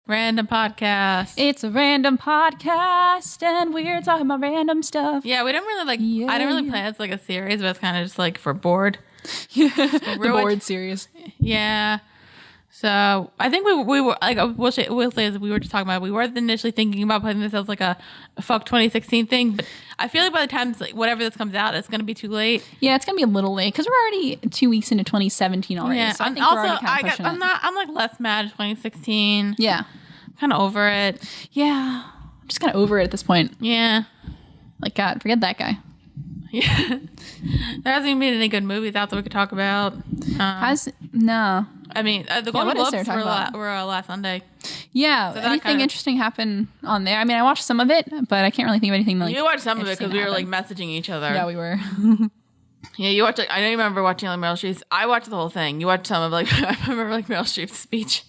Random podcast. It's a random podcast, and we're talking about random stuff. Yeah, we didn't really I didn't really plan it as like a series, but it's kind of just like for bored. The bored series. Yeah. So I think we were like we'll say that we were just talking about. We were initially thinking about putting this as like a fuck 2016 thing, but I feel like by the time like whatever this comes out, it's gonna be too late. Yeah, it's gonna be a little late because we're already 2 weeks into 2017 already. Yeah, so I think we're already kind of pushing it. I'm like less mad at 2016. Yeah, kind of over it. Yeah, I'm just kind of over it at this point. Yeah, like God, forget that guy. Yeah, there hasn't even been any good movies out that we could talk about. No. I mean, the Golden Globes were last Sunday. Yeah, so anything interesting happened on there? I mean, I watched some of it, but I can't really think of anything like. You watched some of it because we were like messaging each other. Yeah, we were. Yeah, you watched. Like, I know you remember watching like Meryl Streep's. I watched the whole thing. You watched some of like I remember like Meryl Streep's speech.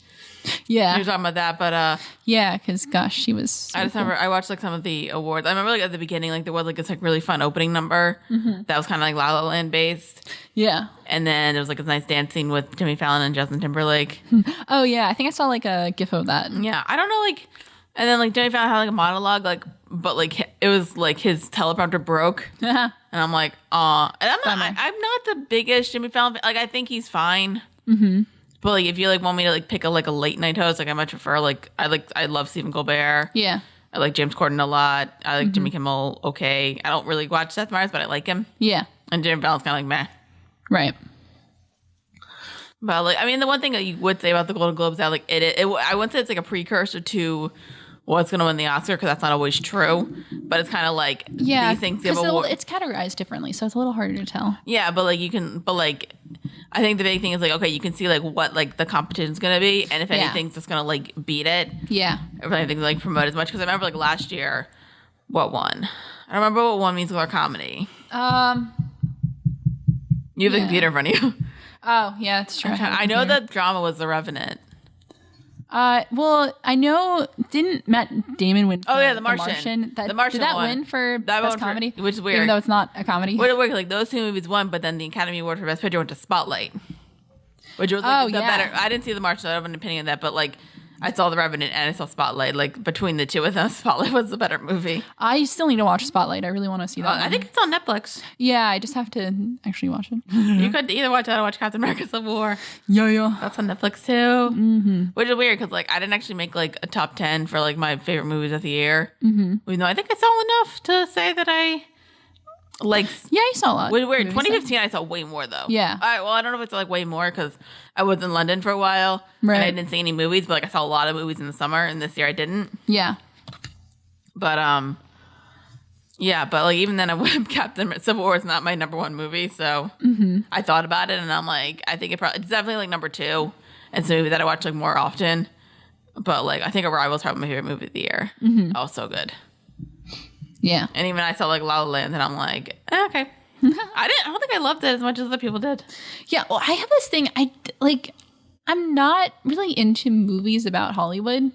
Yeah, you were talking about that, but yeah, because gosh, she was. So I just remember I watched like some of the awards. I remember like at the beginning, like there was like this like really fun opening number that was kind of like La La Land based. Yeah, and then there was like this nice dance scene with Jimmy Fallon and Justin Timberlake. Oh yeah, I think I saw like a gif of that. Yeah, I don't know, like, and then like Jimmy Fallon had like a monologue, like, but like it was like his teleprompter broke, and I'm like, and I'm not the biggest Jimmy Fallon fan. Like I think he's fine. Mm-hmm. But like, if you like want me to like pick a late night host, like I much prefer I love Stephen Colbert. Yeah, I like James Corden a lot. I like Jimmy Kimmel. Okay, I don't really watch Seth Meyers, but I like him. Yeah, and Jimmy Fallon's kind of like meh. Right. But like, I mean, the one thing that you would say about the Golden Globes that like I wouldn't say it's like a precursor to what's going to win the Oscar because that's not always true. But it's kind of like these things give it's categorized differently, so it's a little harder to tell. Yeah, but like I think the big thing is like, okay, you can see like what like the competition's gonna be, and if anything's just gonna like beat it. Yeah. If anything's like promote as much, because I remember like last year, what won? I don't remember what won musical or comedy. You have the computer in front of you. Oh yeah, that's true. I know that drama was The Revenant. Well, I know didn't Matt Damon win? Oh yeah, The Martian. The Martian did that won. win for best comedy? Which is weird, even though it's not a comedy. What it worked like those two movies won, but then the Academy Award for Best Picture went to Spotlight, which was like better. I didn't see The Martian, so I don't have an opinion on that, but like I saw The Revenant and I saw Spotlight. Like between the two of them, Spotlight was the better movie. I still need to watch Spotlight. I really want to see that. I think it's on Netflix. Yeah, I just have to actually watch it. You could either watch that or watch Captain America: Civil War. Yeah. That's on Netflix too. Mm-hmm. Which is weird because like I didn't actually make like a top 10 for like my favorite movies of the year. Mm-hmm. Even though I think I saw enough to say that I. Like yeah, you saw a lot. Weird. 2015, I saw way more though. Yeah. I don't know if it's like way more because I was in London for a while and I didn't see any movies, but like I saw a lot of movies in the summer, and this year I didn't. Yeah. But yeah, but like even then, Captain Civil War is not my number one movie, so I thought about it and I'm like, I think it's definitely like number 2. It's a movie that I watch like more often, but like I think Arrival is probably my favorite movie of the year. Mm-hmm. Oh, so good. Yeah. And even I saw like La La Land and I'm like, okay. I don't think I loved it as much as other people did. Yeah. Well, I have this thing. I'm not really into movies about Hollywood.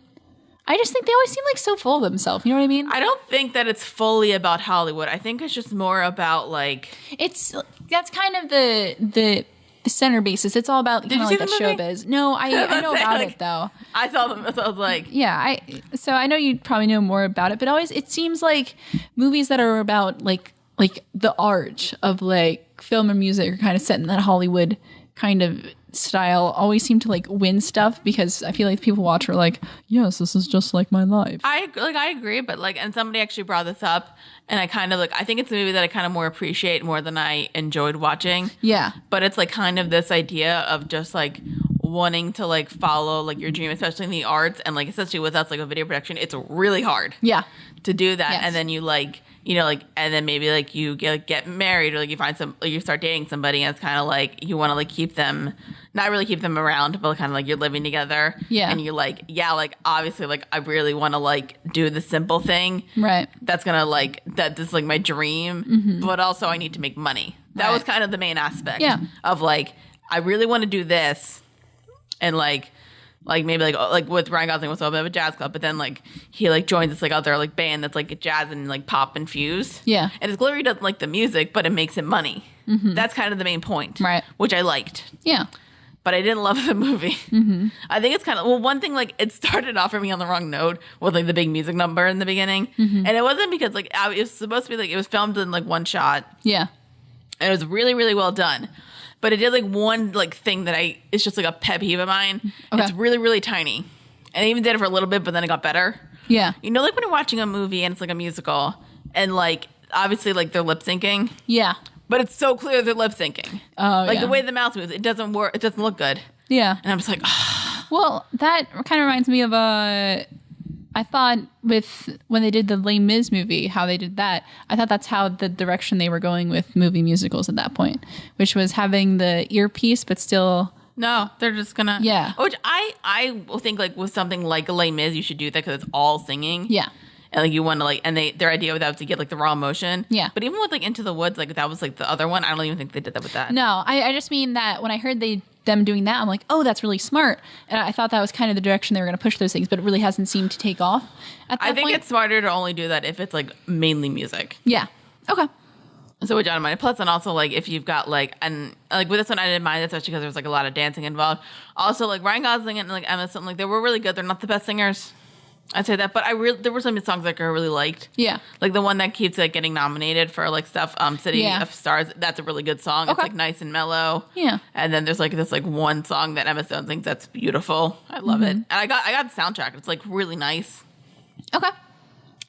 I just think they always seem like so full of themselves. You know what I mean? I don't think that it's fully about Hollywood. I think it's just more about like that's kind of the center basis. It's all about kind of like the showbiz. No, I know about it though. I saw them. So I was like, yeah. So I know you probably know more about it, but always it seems like movies that are about like the art of like film and music are kind of set in that Hollywood kind of style. Always seem to like win stuff because I feel like people watch are like, yes, this is just like my life. I agree, but like, and somebody actually brought this up. And I kind of like, I think it's a movie that I kind of more appreciate more than I enjoyed watching. Yeah. But it's like kind of this idea of just like wanting to like follow like your dream, especially in the arts. And like, especially with us, like a video production, it's really hard. Yeah. To do that. Yes. And then you like, you know, like, and then maybe like you get married or like you find you start dating somebody and it's kind of like you want to like keep them, not really keep them around, but kind of like you're living together. Yeah. And you're like, yeah, like obviously like I really want to like do the simple thing. Right. That's going to like, this is like my dream, but also I need to make money. That was kind of the main aspect of like, I really want to do this and like maybe like with Ryan Gosling was a bit of a jazz club, but then like he like joins this like other like band that's like jazz and like pop infused. Yeah. And his Glory doesn't like the music, but it makes him money. That's kind of the main point. Right. Which I liked. Yeah. but I didn't love the movie. I think it's kind of, well, one thing, like, it started off for me on the wrong note with, like, the big music number in the beginning. And it wasn't because, like, it was supposed to be, like, it was filmed in, like, one shot. Yeah. And it was really, really well done. But it did, like, one, like, thing that it's just, like, a pet peeve of mine. Okay. It's really, really tiny. And I even did it for a little bit, but then it got better. Yeah. You know, like, when you're watching a movie and it's, like, a musical, and, like, obviously, like, they're lip syncing. Yeah. But it's so clear they're lip syncing. Oh, like, the way the mouth moves, it doesn't work. It doesn't look good. Yeah. And I'm just like, oh. Well, that kind of reminds me of I thought when they did the Les Mis movie, how they did that, I thought that's how the direction they were going with movie musicals at that point, which was having the earpiece, but still... No, they're just gonna... Yeah. Which I think, like, with something like Les Mis, you should do that because it's all singing. Yeah. And, like, you want to, like, and their idea with that was to get, like, the raw emotion. Yeah. But even with, like, Into the Woods, like, that was, like, the other one. I don't even think they did that with that. No, I just mean that when I heard them doing that, I'm like, oh, that's really smart. And I thought that was kind of the direction they were going to push those things, but it really hasn't seemed to take off at that point. I think it's smarter to only do that if it's, like, mainly music. Yeah. Okay. So which I don't mind. Plus, and also, like, if you've got, like, and, like, with this one, I didn't mind, especially because there was, like, a lot of dancing involved. Also, like, Ryan Gosling and, like, Emma Stone, like, they were really good. They're not the best singers. I'd say that, but there were some songs like I really liked. Yeah, like the one that keeps like getting nominated for like stuff. City of Stars. That's a really good song. Okay. It's like nice and mellow. Yeah, and then there's like this like one song that Emma Stone thinks that's beautiful. I love it, and I got the soundtrack. It's like really nice. Okay,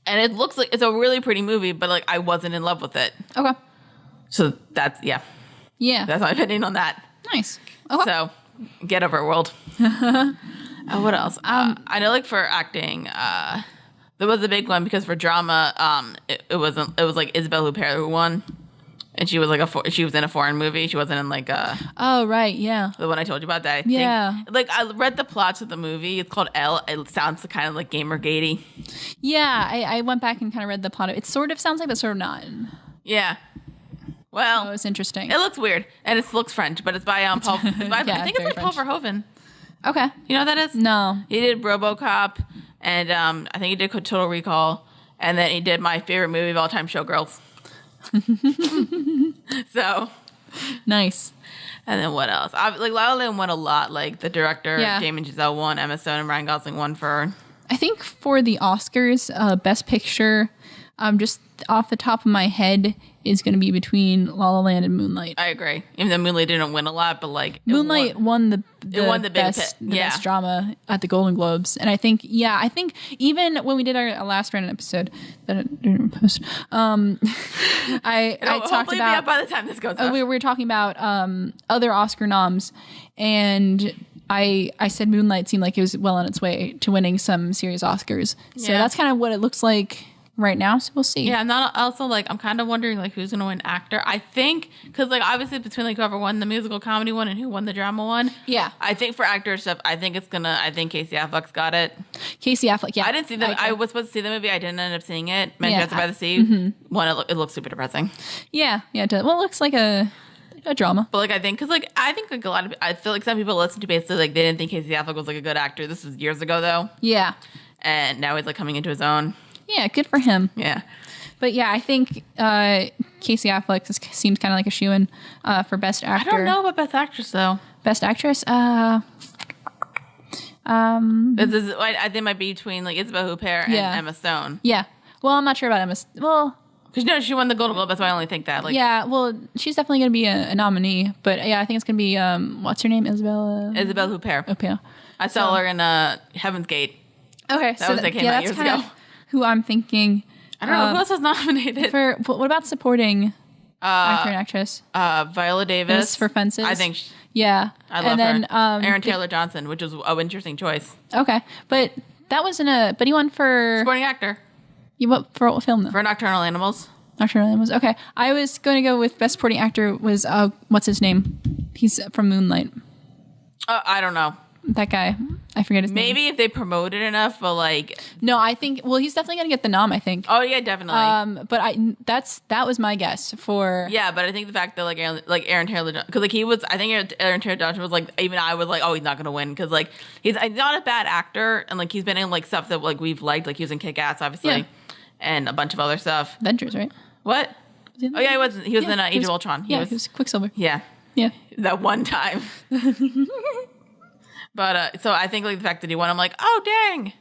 and it looks like it's a really pretty movie, but like I wasn't in love with it. Okay, so that's that's my opinion on that. Nice. Okay. So get over it, world. What else? I know, like for acting, there was a big one because for drama, it was like Isabelle Huppert who won, and she was like she was in a foreign movie. She wasn't in like oh right, yeah, the one I told you about that. Like I read the plots of the movie. It's called Elle. It sounds kind of like Gamergatey. Yeah, I went back and kind of read the plot. It sort of sounds like, but sort of not. Yeah. Well, it's interesting. It looks weird, and it looks French, but it's by Paul. I think it's by Paul Verhoeven. Okay. You know what that is? No. He did RoboCop, and I think he did Total Recall, and then he did my favorite movie of all time, Showgirls. So. Nice. And then what else? Like La La Land won a lot. Like the director, Damien Chazelle won, Emma Stone and Ryan Gosling won for... I think for the Oscars, Best Picture, just off the top of my head, is going to be between La La Land and Moonlight. I agree. Even though Moonlight didn't win a lot, but like Moonlight won the best drama at the Golden Globes, and I think even when we did our last random episode that I didn't post, I talked about by the time this goes up. We were talking about other Oscar noms, and I said Moonlight seemed like it was well on its way to winning some serious Oscars. So that's kind of what it looks like right now, so we'll see. Yeah, and also like I'm kind of wondering like who's gonna win actor. I think because like obviously between like whoever won the musical comedy one and who won the drama one. Yeah, I think for actor stuff, I think Casey Affleck's got it. Casey Affleck, yeah. I didn't see them. I was supposed to see the movie. I didn't end up seeing it. Manchester by the Sea. Mm-hmm. One, it looks super depressing. Yeah, it does. Well, it looks like a drama. But like I think a lot of I feel like some people listen to basically like they didn't think Casey Affleck was like a good actor. This was years ago though. Yeah, and now he's like coming into his own. Yeah, good for him. Yeah. But yeah, I think Casey Affleck seems kind of like a shoo-in for Best Actor. I don't know about Best Actress, though. Best Actress? I think it might be between like Isabelle Huppert and Emma Stone. Yeah. Well, I'm not sure about Emma. Well... Because she won the Golden Globe, that's why I only think that. Like, yeah, well, she's definitely going to be a nominee. But yeah, I think it's going to be, what's her name? Isabelle Huppert. I saw her in Heaven's Gate. Okay. That came out years ago. Who I'm thinking. I don't know who else was nominated what about supporting actor and actress? Viola Davis for Fences. I think. I love her. Aaron Taylor Johnson, which was an interesting choice. Okay, but that wasn't but he won for supporting actor. You went for what film though? For Nocturnal Animals. Nocturnal Animals. Okay, I was going to go with best supporting actor was what's his name? He's from Moonlight. I don't know. That guy, I forget his name. Maybe if they promoted enough, but like... No, I think... Well, he's definitely going to get the nom, I think. Oh, yeah, definitely. But that was my guess for... Yeah, but I think the fact that, like Aaron Taylor... Because, like, he was... I think Aaron Taylor Johnson was, like... Even I was like, oh, he's not going to win. Because, like, he's not a bad actor. And, like, he's been in, like, stuff that, like, we've liked. Like, he was in Kick-Ass, obviously. Yeah. And a bunch of other stuff. Avengers, right? What? Oh, yeah, he was in Age of Ultron. He was Quicksilver. Yeah. Yeah. That one time. But so I think like the fact that he won, I'm like, oh dang.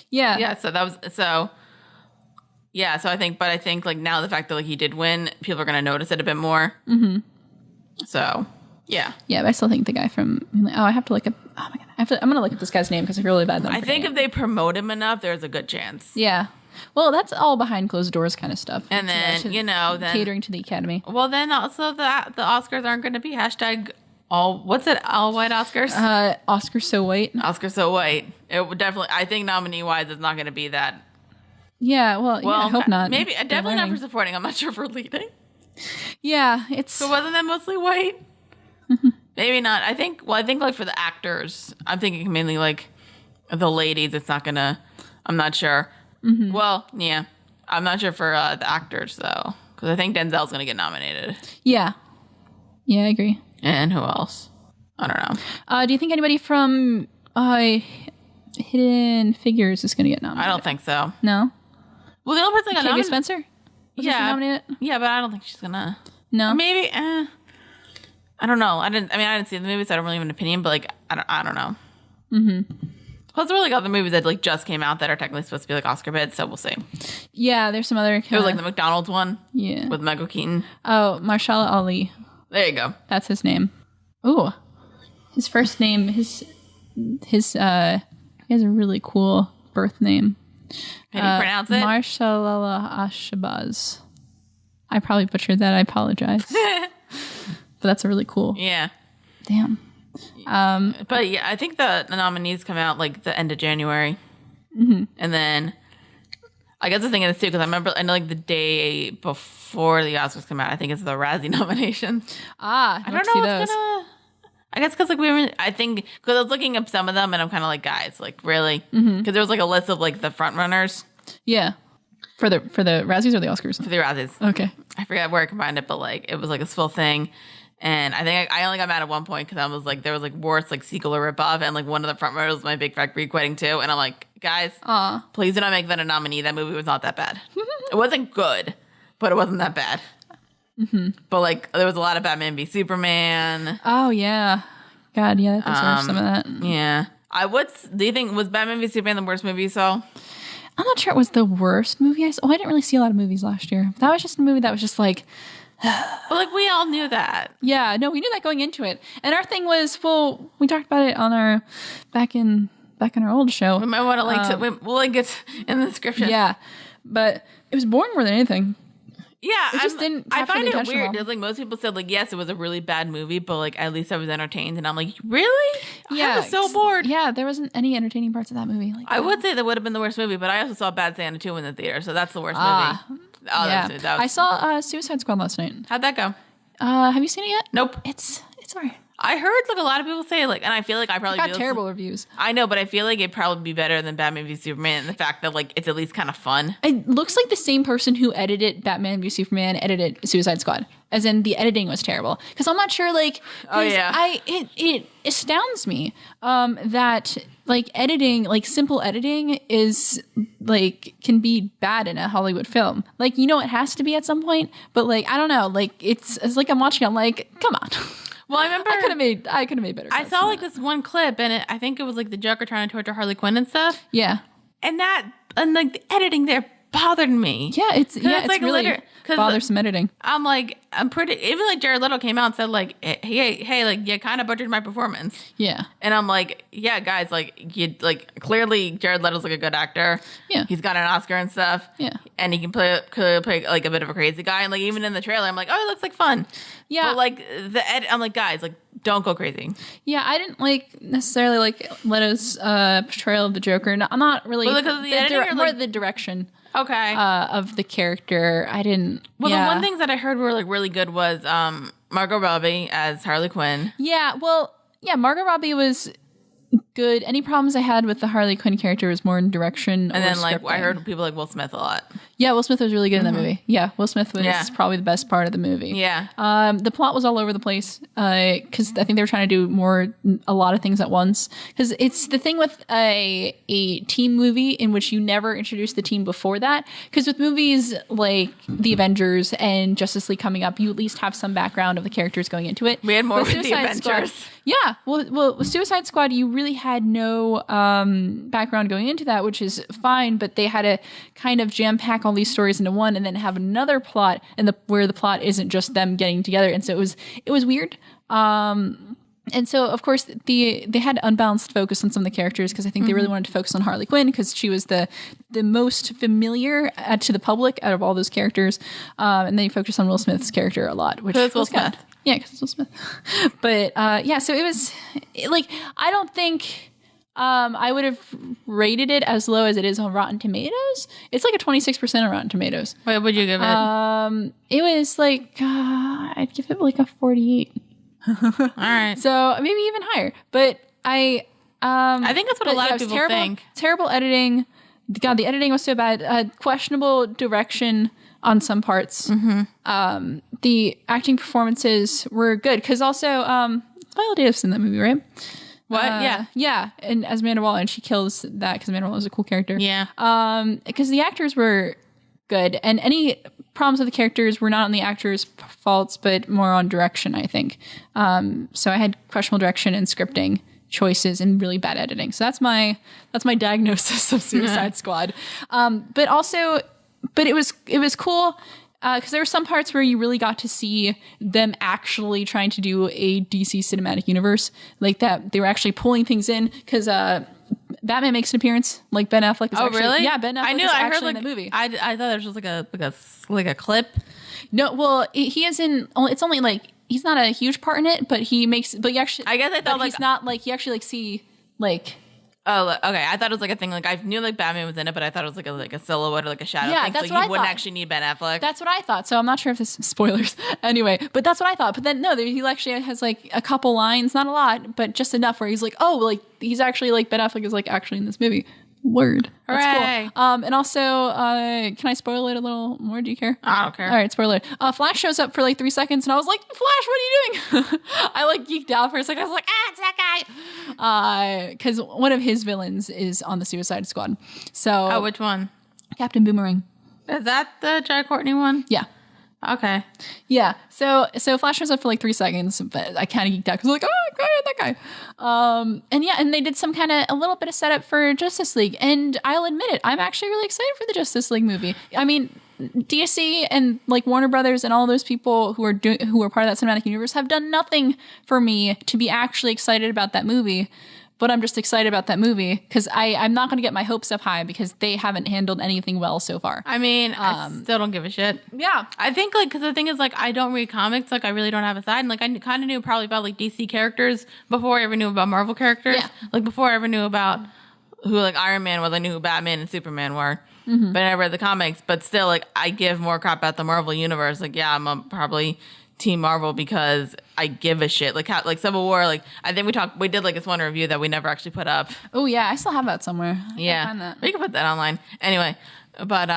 Yeah. Yeah. So that was so. Yeah. So I think like now the fact that like he did win, people are gonna notice it a bit more. Mm-hmm. So yeah. Yeah, but I still think the guy from I have to look up. Oh my god, I'm gonna look up this guy's name because I feel really bad. I think if they promote him enough, there's a good chance. Yeah. Well, that's all behind closed doors kind of stuff. And then, then catering to the Academy. Well, then also the Oscars aren't going to be hashtag all white Oscars? Oscar so white. Oscar so white. It would definitely, I think nominee wise, it's not going to be that. Yeah, well, I hope not. Maybe, definitely not for supporting. I'm not sure for leading. Yeah, it's. So wasn't that mostly white? Maybe not. I think like for the actors, I'm thinking mainly like the ladies, it's not going to, I'm not sure. Mm-hmm. Well, yeah. I'm not sure for the actors, though. Because I think Denzel's going to get nominated. Yeah. Yeah, I agree. And who else? I don't know. Do you think anybody from Hidden Figures is going to get nominated? I don't think so. No? Well, the only person that got nominated... Spencer? Was she nominated? Yeah, but I don't think she's going to... No? Or maybe... I don't know. I didn't see the movie, so I don't really have an opinion, but, like, I don't know. Mm-hmm. Plus, there were like other movies that like just came out that are technically supposed to be like Oscar bids, so we'll see. Yeah, there's some other. There was like the McDonald's one. Yeah. With Michael Keaton. Oh, Mahershala Ali. There you go. That's his name. Ooh, his first name. He has a really cool birth name. Can you pronounce it? Mahershala Ashabaz. I probably butchered that. I apologize. But that's a really cool. Yeah. Damn. But yeah, I think the nominees come out like the end of January, mm-hmm. And then I guess the thing is too because I know like the day before the Oscars come out, I think it's the Razzie nominations. I don't know what's gonna. I guess because like I think because I was looking up some of them and I'm kind of like guys like really because there was like a list of like the front runners. Yeah. For the Razzies or the Oscars? For the Razzies. Okay. I forget where I could find it, but like it was like this full thing. And I think I only got mad at one point because I was like, there was like worse like sequel or ripoff, and like one of the front runners was My Big Fat Greek Wedding too. And I'm like, guys, please do not make that a nominee. That movie was not that bad. It wasn't good, but it wasn't that bad. Mm-hmm. But like, there was a lot of Batman v Superman. Oh yeah, God, yeah, that deserves some of that. Yeah, do you think was Batman v Superman the worst movie you saw? I'm not sure it was the worst movie I saw. Oh, I didn't really see a lot of movies last year. That was just a movie that was just like. But like we all knew that. Yeah, no, we knew that going into it. And our thing was, well, we talked about it on our back in our old show. We might want to link we'll link it in the description. Yeah, but it was boring more than anything. Yeah, it just didn't. I find it weird. It's like most people said, like, yes, it was a really bad movie, but like at least I was entertained. And I'm like, really? Yeah, I was so bored. Yeah, there wasn't any entertaining parts of that movie. Like I would say that would have been the worst movie, but I also saw Bad Santa 2 in the theater, so that's the worst movie. Oh, yeah. I saw Suicide Squad last night. How'd that go? Have you seen it yet? Nope. It's alright. I heard like a lot of people say like, and I feel like I probably got terrible reviews. I know, but I feel like it'd probably be better than Batman v Superman. And the fact that like it's at least kind of fun. It looks like the same person who edited Batman v Superman edited Suicide Squad. As in the editing was terrible. Because I'm not sure like. Oh yeah. It astounds me that like editing, like simple editing is like can be bad in a Hollywood film. Like it has to be at some point, but like I don't know, like it's like I'm watching. I'm like, come on. Well, I remember I could have made better. I saw like this one clip, and I think it was like the Joker trying to torture Harley Quinn and stuff. Yeah, and like the editing there bothered me. Yeah, it's like really bothersome editing. I'm pretty. Even like Jared Leto came out and said like, hey, like you kind of butchered my performance. Yeah, and I'm like, yeah, guys, like you like clearly Jared Leto's like a good actor. Yeah, he's got an Oscar and stuff. Yeah, and he can play like a bit of a crazy guy. And like even in the trailer, I'm like, oh, it looks like fun. Yeah, but like I'm like, guys, like don't go crazy. Yeah, I didn't like necessarily like Leto's portrayal of the Joker. I'm not really because of the editing or the direction. Okay. Of the character, I didn't. Well, the one things that I heard were like really good was Margot Robbie as Harley Quinn. Yeah, well, yeah, Margot Robbie was good. Any problems I had with the Harley Quinn character was more in direction. And then like scripting. I heard people like Will Smith a lot. Yeah, Will Smith was really good in that movie. Yeah, Will Smith was probably the best part of the movie. Yeah. The plot was all over the place because I think they were trying to do a lot of things at once. Because it's the thing with a team movie in which you never introduce the team before that. Because with movies like The Avengers and Justice League coming up, you at least have some background of the characters going into it. We had more with The Avengers. Yeah. Well, with Suicide Squad, you really had no background going into that, which is fine, but they had to kind of jam-pack all these stories into one and then have another plot where the plot isn't just them getting together. And so it was weird. And so, of course, they had unbalanced focus on some of the characters because I think they really wanted to focus on Harley Quinn because she was the most familiar to the public out of all those characters. And they focused on Will Smith's character a lot, which was Will Smith. Yeah, because it's Will Smith. But so it was like, I don't think I would have rated it as low as it is on Rotten Tomatoes. It's like a 26% on Rotten Tomatoes. What would you give it? It was like, I'd give it like a 48. All right. So maybe even higher. But I think that's what a lot of people think. Terrible editing. God, the editing was so bad. Questionable direction on some parts. The acting performances were good because also Viola Davis in that movie, right? What? Yeah. And as Amanda Waller, and she kills that because Amanda Waller is a cool character. Yeah. Because the actors were good, and any problems with the characters were not on the actors' faults, but more on direction, I think. So I had questionable direction and scripting choices and really bad editing. So that's my diagnosis of Suicide Squad. But it was cool. Because there were some parts where you really got to see them actually trying to do a DC cinematic universe, like that they were actually pulling things in. Because Batman makes an appearance, like Ben Affleck. Is really? Yeah, Ben Affleck is actually in the movie. I thought there was just like a clip. No, well, he is in. It's only like he's not a huge part in it, but he makes. But you actually, I guess I thought he's not like you actually like see like. Oh, okay. I thought it was like a thing. Like I knew like Batman was in it, but I thought it was like a silhouette or like a shadow thing. That's so what you wouldn't actually need Ben Affleck. That's what I thought. So I'm not sure if this is spoilers. Anyway, but that's what I thought. But then no, he actually has like a couple lines, not a lot, but just enough where he's like, oh, like he's actually like Ben Affleck is like actually in this movie. Word. That's Hooray. cool. And also, can I spoil it a little more? Do you care? I don't care. All right, spoiler. Flash shows up for like 3 seconds, and I was like, Flash, what are you doing? I like geeked out for a second. I was like, it's that guy. Because one of his villains is on the Suicide Squad. So, which one? Captain Boomerang. Is that the Jai Courtney one? Yeah. Okay. Yeah. So Flash shows up for like 3 seconds, but I kind of geeked out because I was like, oh, God, that guy. And they did a little bit of setup for Justice League. And I'll admit it, I'm actually really excited for the Justice League movie. I mean, DC and like Warner Brothers and all those people who are part of that cinematic universe have done nothing for me to be actually excited about that movie. But I'm just excited about that movie because I'm not going to get my hopes up high because they haven't handled anything well so far. I mean, I still don't give a shit. Yeah. I think like, because the thing is like, I don't read comics. Like I really don't have a side. And like, I kind of knew probably about like DC characters before I ever knew about Marvel characters. Yeah. Like before I ever knew about who like Iron Man was, I knew who Batman and Superman were. Mm-hmm. But I read the comics. But still, like, I give more crap about the Marvel universe. Like, yeah, I'm probably Team Marvel because I give a shit. Like, how, like Civil War. Like, I think we did like this one review that we never actually put up. Oh yeah, I still have that somewhere. Yeah, we can put that online anyway. But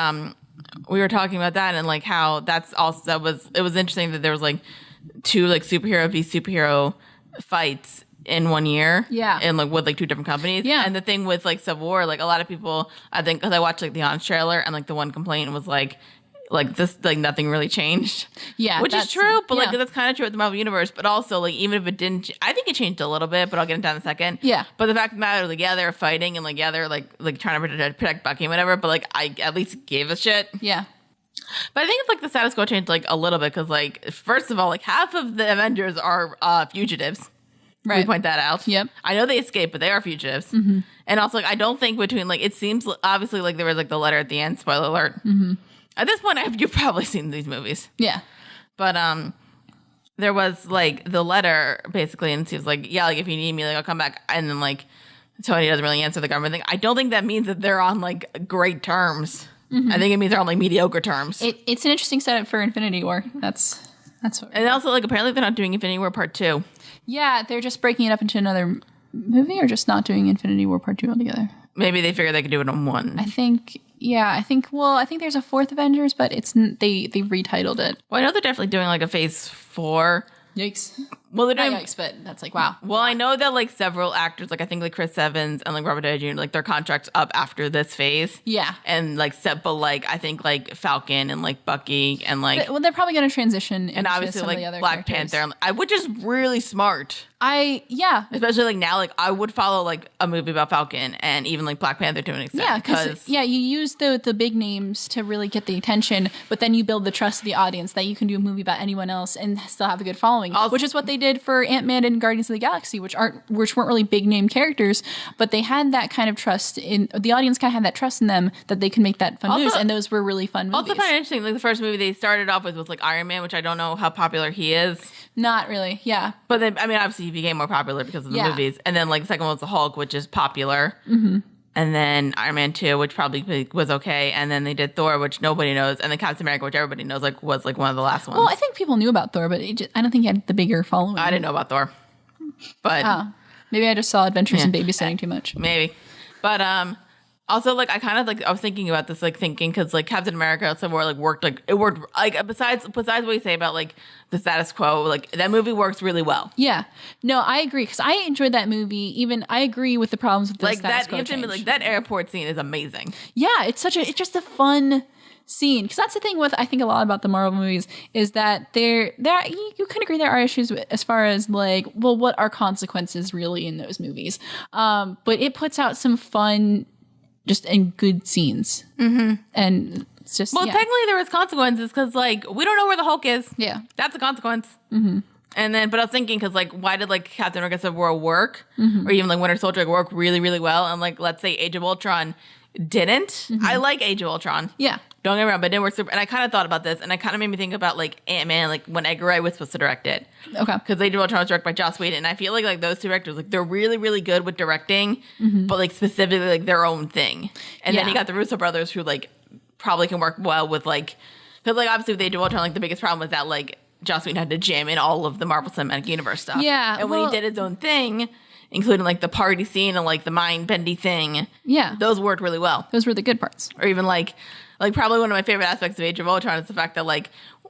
we were talking about that and like how that's also it was interesting that there was like 2 like superhero v superhero fights in 1 year. Yeah. And like with like 2 different companies. Yeah. And the thing with like Civil War, like a lot of people, I think, because I watched like the Honest trailer and like the one complaint was like this, like nothing really changed. Yeah. Which is true, but like that's kind of true with the Marvel Universe. But also, like, even if it didn't, I think it changed a little bit, but I'll get into that in a second. Yeah. But the fact of the matter is, like, yeah, they're fighting and like, yeah, they're like trying to protect Bucky and whatever, but like, I at least gave a shit. Yeah. But I think it's like the status quo changed like a little bit because, like, first of all, like half of the Avengers are fugitives. Right. We point that out. Yep. I know they escaped, but they are fugitives. Mm-hmm. And also, like, I don't think between, like, it seems obviously like there was like the letter at the end. Spoiler alert. Mm-hmm. At this point, you've probably seen these movies. Yeah. But there was like the letter basically, and it seems like, yeah, like if you need me, like I'll come back. And then like Tony doesn't really answer the government thing. I don't think that means that they're on like great terms. Mm-hmm. I think it means they're on like mediocre terms. It's an interesting setup for Infinity War. That's what. And also, like, apparently they're not doing Infinity War Part 2. Yeah, they're just breaking it up into another movie, or just not doing Infinity War Part 2 altogether. Maybe they figured they could do it on one. I think Yeah, I think there's a fourth Avengers, but they retitled it. Well, I know they're definitely doing like a phase 4. Yikes. Well, they're doing, not yikes, but that's like, wow. Well, I know that like several actors, like I think like Chris Evans and like Robert Downey Jr., like their contracts up after this phase. Yeah. And like but like I think like Falcon and like Bucky and like they're probably going to transition and into obviously some like of the other Black characters. Panther, which is really smart. Especially like now, like I would follow like a movie about Falcon and even like Black Panther to an extent. Yeah, because you use the big names to really get the attention, but then you build the trust of the audience that you can do a movie about anyone else and still have a good following. Which is what they did for Ant-Man and Guardians of the Galaxy, which weren't really big name characters, but they had that kind of trust in the audience. Kind of had that trust in them that they could make that fun movies, and those were really fun movies. Also, kind of interesting. Like the first movie they started off with was like Iron Man, which I don't know how popular he is. Not really, yeah. But then, I mean, obviously he became more popular because of the movies. And then, like, the second one was the Hulk, which is popular. Mm-hmm. And then Iron Man 2, which probably was okay. And then they did Thor, which nobody knows. And then Captain America, which everybody knows, like, was like one of the last ones. Well, I think people knew about Thor, but I don't think he had the bigger following. I didn't know about Thor. But maybe I just saw Adventures in Babysitting too much. Maybe. But also, like, I kind of, like, I was thinking about this, like, thinking, because, like, Captain America, Civil War, like, worked, like, besides what you say about, like, the status quo, like, that movie works really well. Yeah. No, I agree, because I enjoyed that movie. Even, I agree with the problems with the status quo change. Like, that airport scene is amazing. Yeah, it's just a fun scene. Because that's the thing with, I think, a lot about the Marvel movies, is that you can agree there are issues as far as, like, well, what are consequences really in those movies? But it puts out some fun just in good scenes. Mm-hmm. And it's just, technically there was consequences because, like, we don't know where the Hulk is. Yeah. That's a consequence. Mm-hmm. And then, but I was thinking, because, like, why did, like, Captain America Civil War work? Mm-hmm. Or even, like, Winter Soldier work really, really well? And, like, let's say Age of Ultron didn't. Mm-hmm. I like Age of Ultron. Yeah. Don't get me wrong, but it didn't work super. And I kind of thought about this, and it kind of made me think about, like, Ant-Man, like, when Edgar Wright was supposed to direct it. Okay. Because Age of Ultron was directed by Joss Whedon, and I feel like those two directors, like, they're really, really good with directing, mm-hmm. but, like, specifically, like, their own thing. And then you got the Russo brothers who, like, probably can work well with, like, because, like, obviously with Age of Ultron, like, the biggest problem was that, like, Joss Whedon had to jam in all of the Marvel Cinematic Universe stuff. Yeah. And when he did his own thing, including, like, the party scene and, like, the mind-bendy thing. Yeah. Those worked really well. Those were the good parts. Or even, like probably one of my favorite aspects of Age of Ultron is the fact that, like,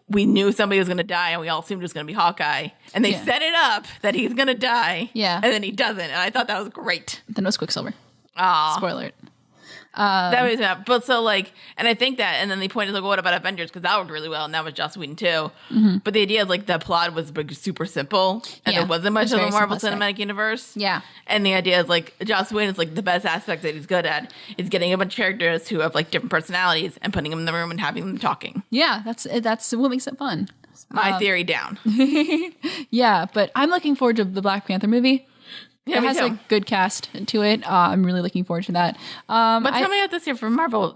we knew somebody was going to die and we all assumed it was going to be Hawkeye. And they set it up that he's going to die. Yeah. And then he doesn't. And I thought that was great. Then it was Quicksilver. Aw. Spoiler alert. That was that. But so, like, and I think that, and then they pointed, like, what about Avengers? Because that worked really well, and that was Joss Whedon too. Mm-hmm. But the idea is, like, the plot was super simple, and there wasn't much of a Marvel Cinematic Universe. Yeah. And the idea is, like, Joss Whedon is, like, the best aspect that he's good at is getting a bunch of characters who have, like, different personalities and putting them in the room and having them talking. Yeah, that's what makes it fun. My theory down. Yeah, but I'm looking forward to the Black Panther movie. Yeah, it has a good cast to it. I'm really looking forward to that. But coming out this year for Marvel,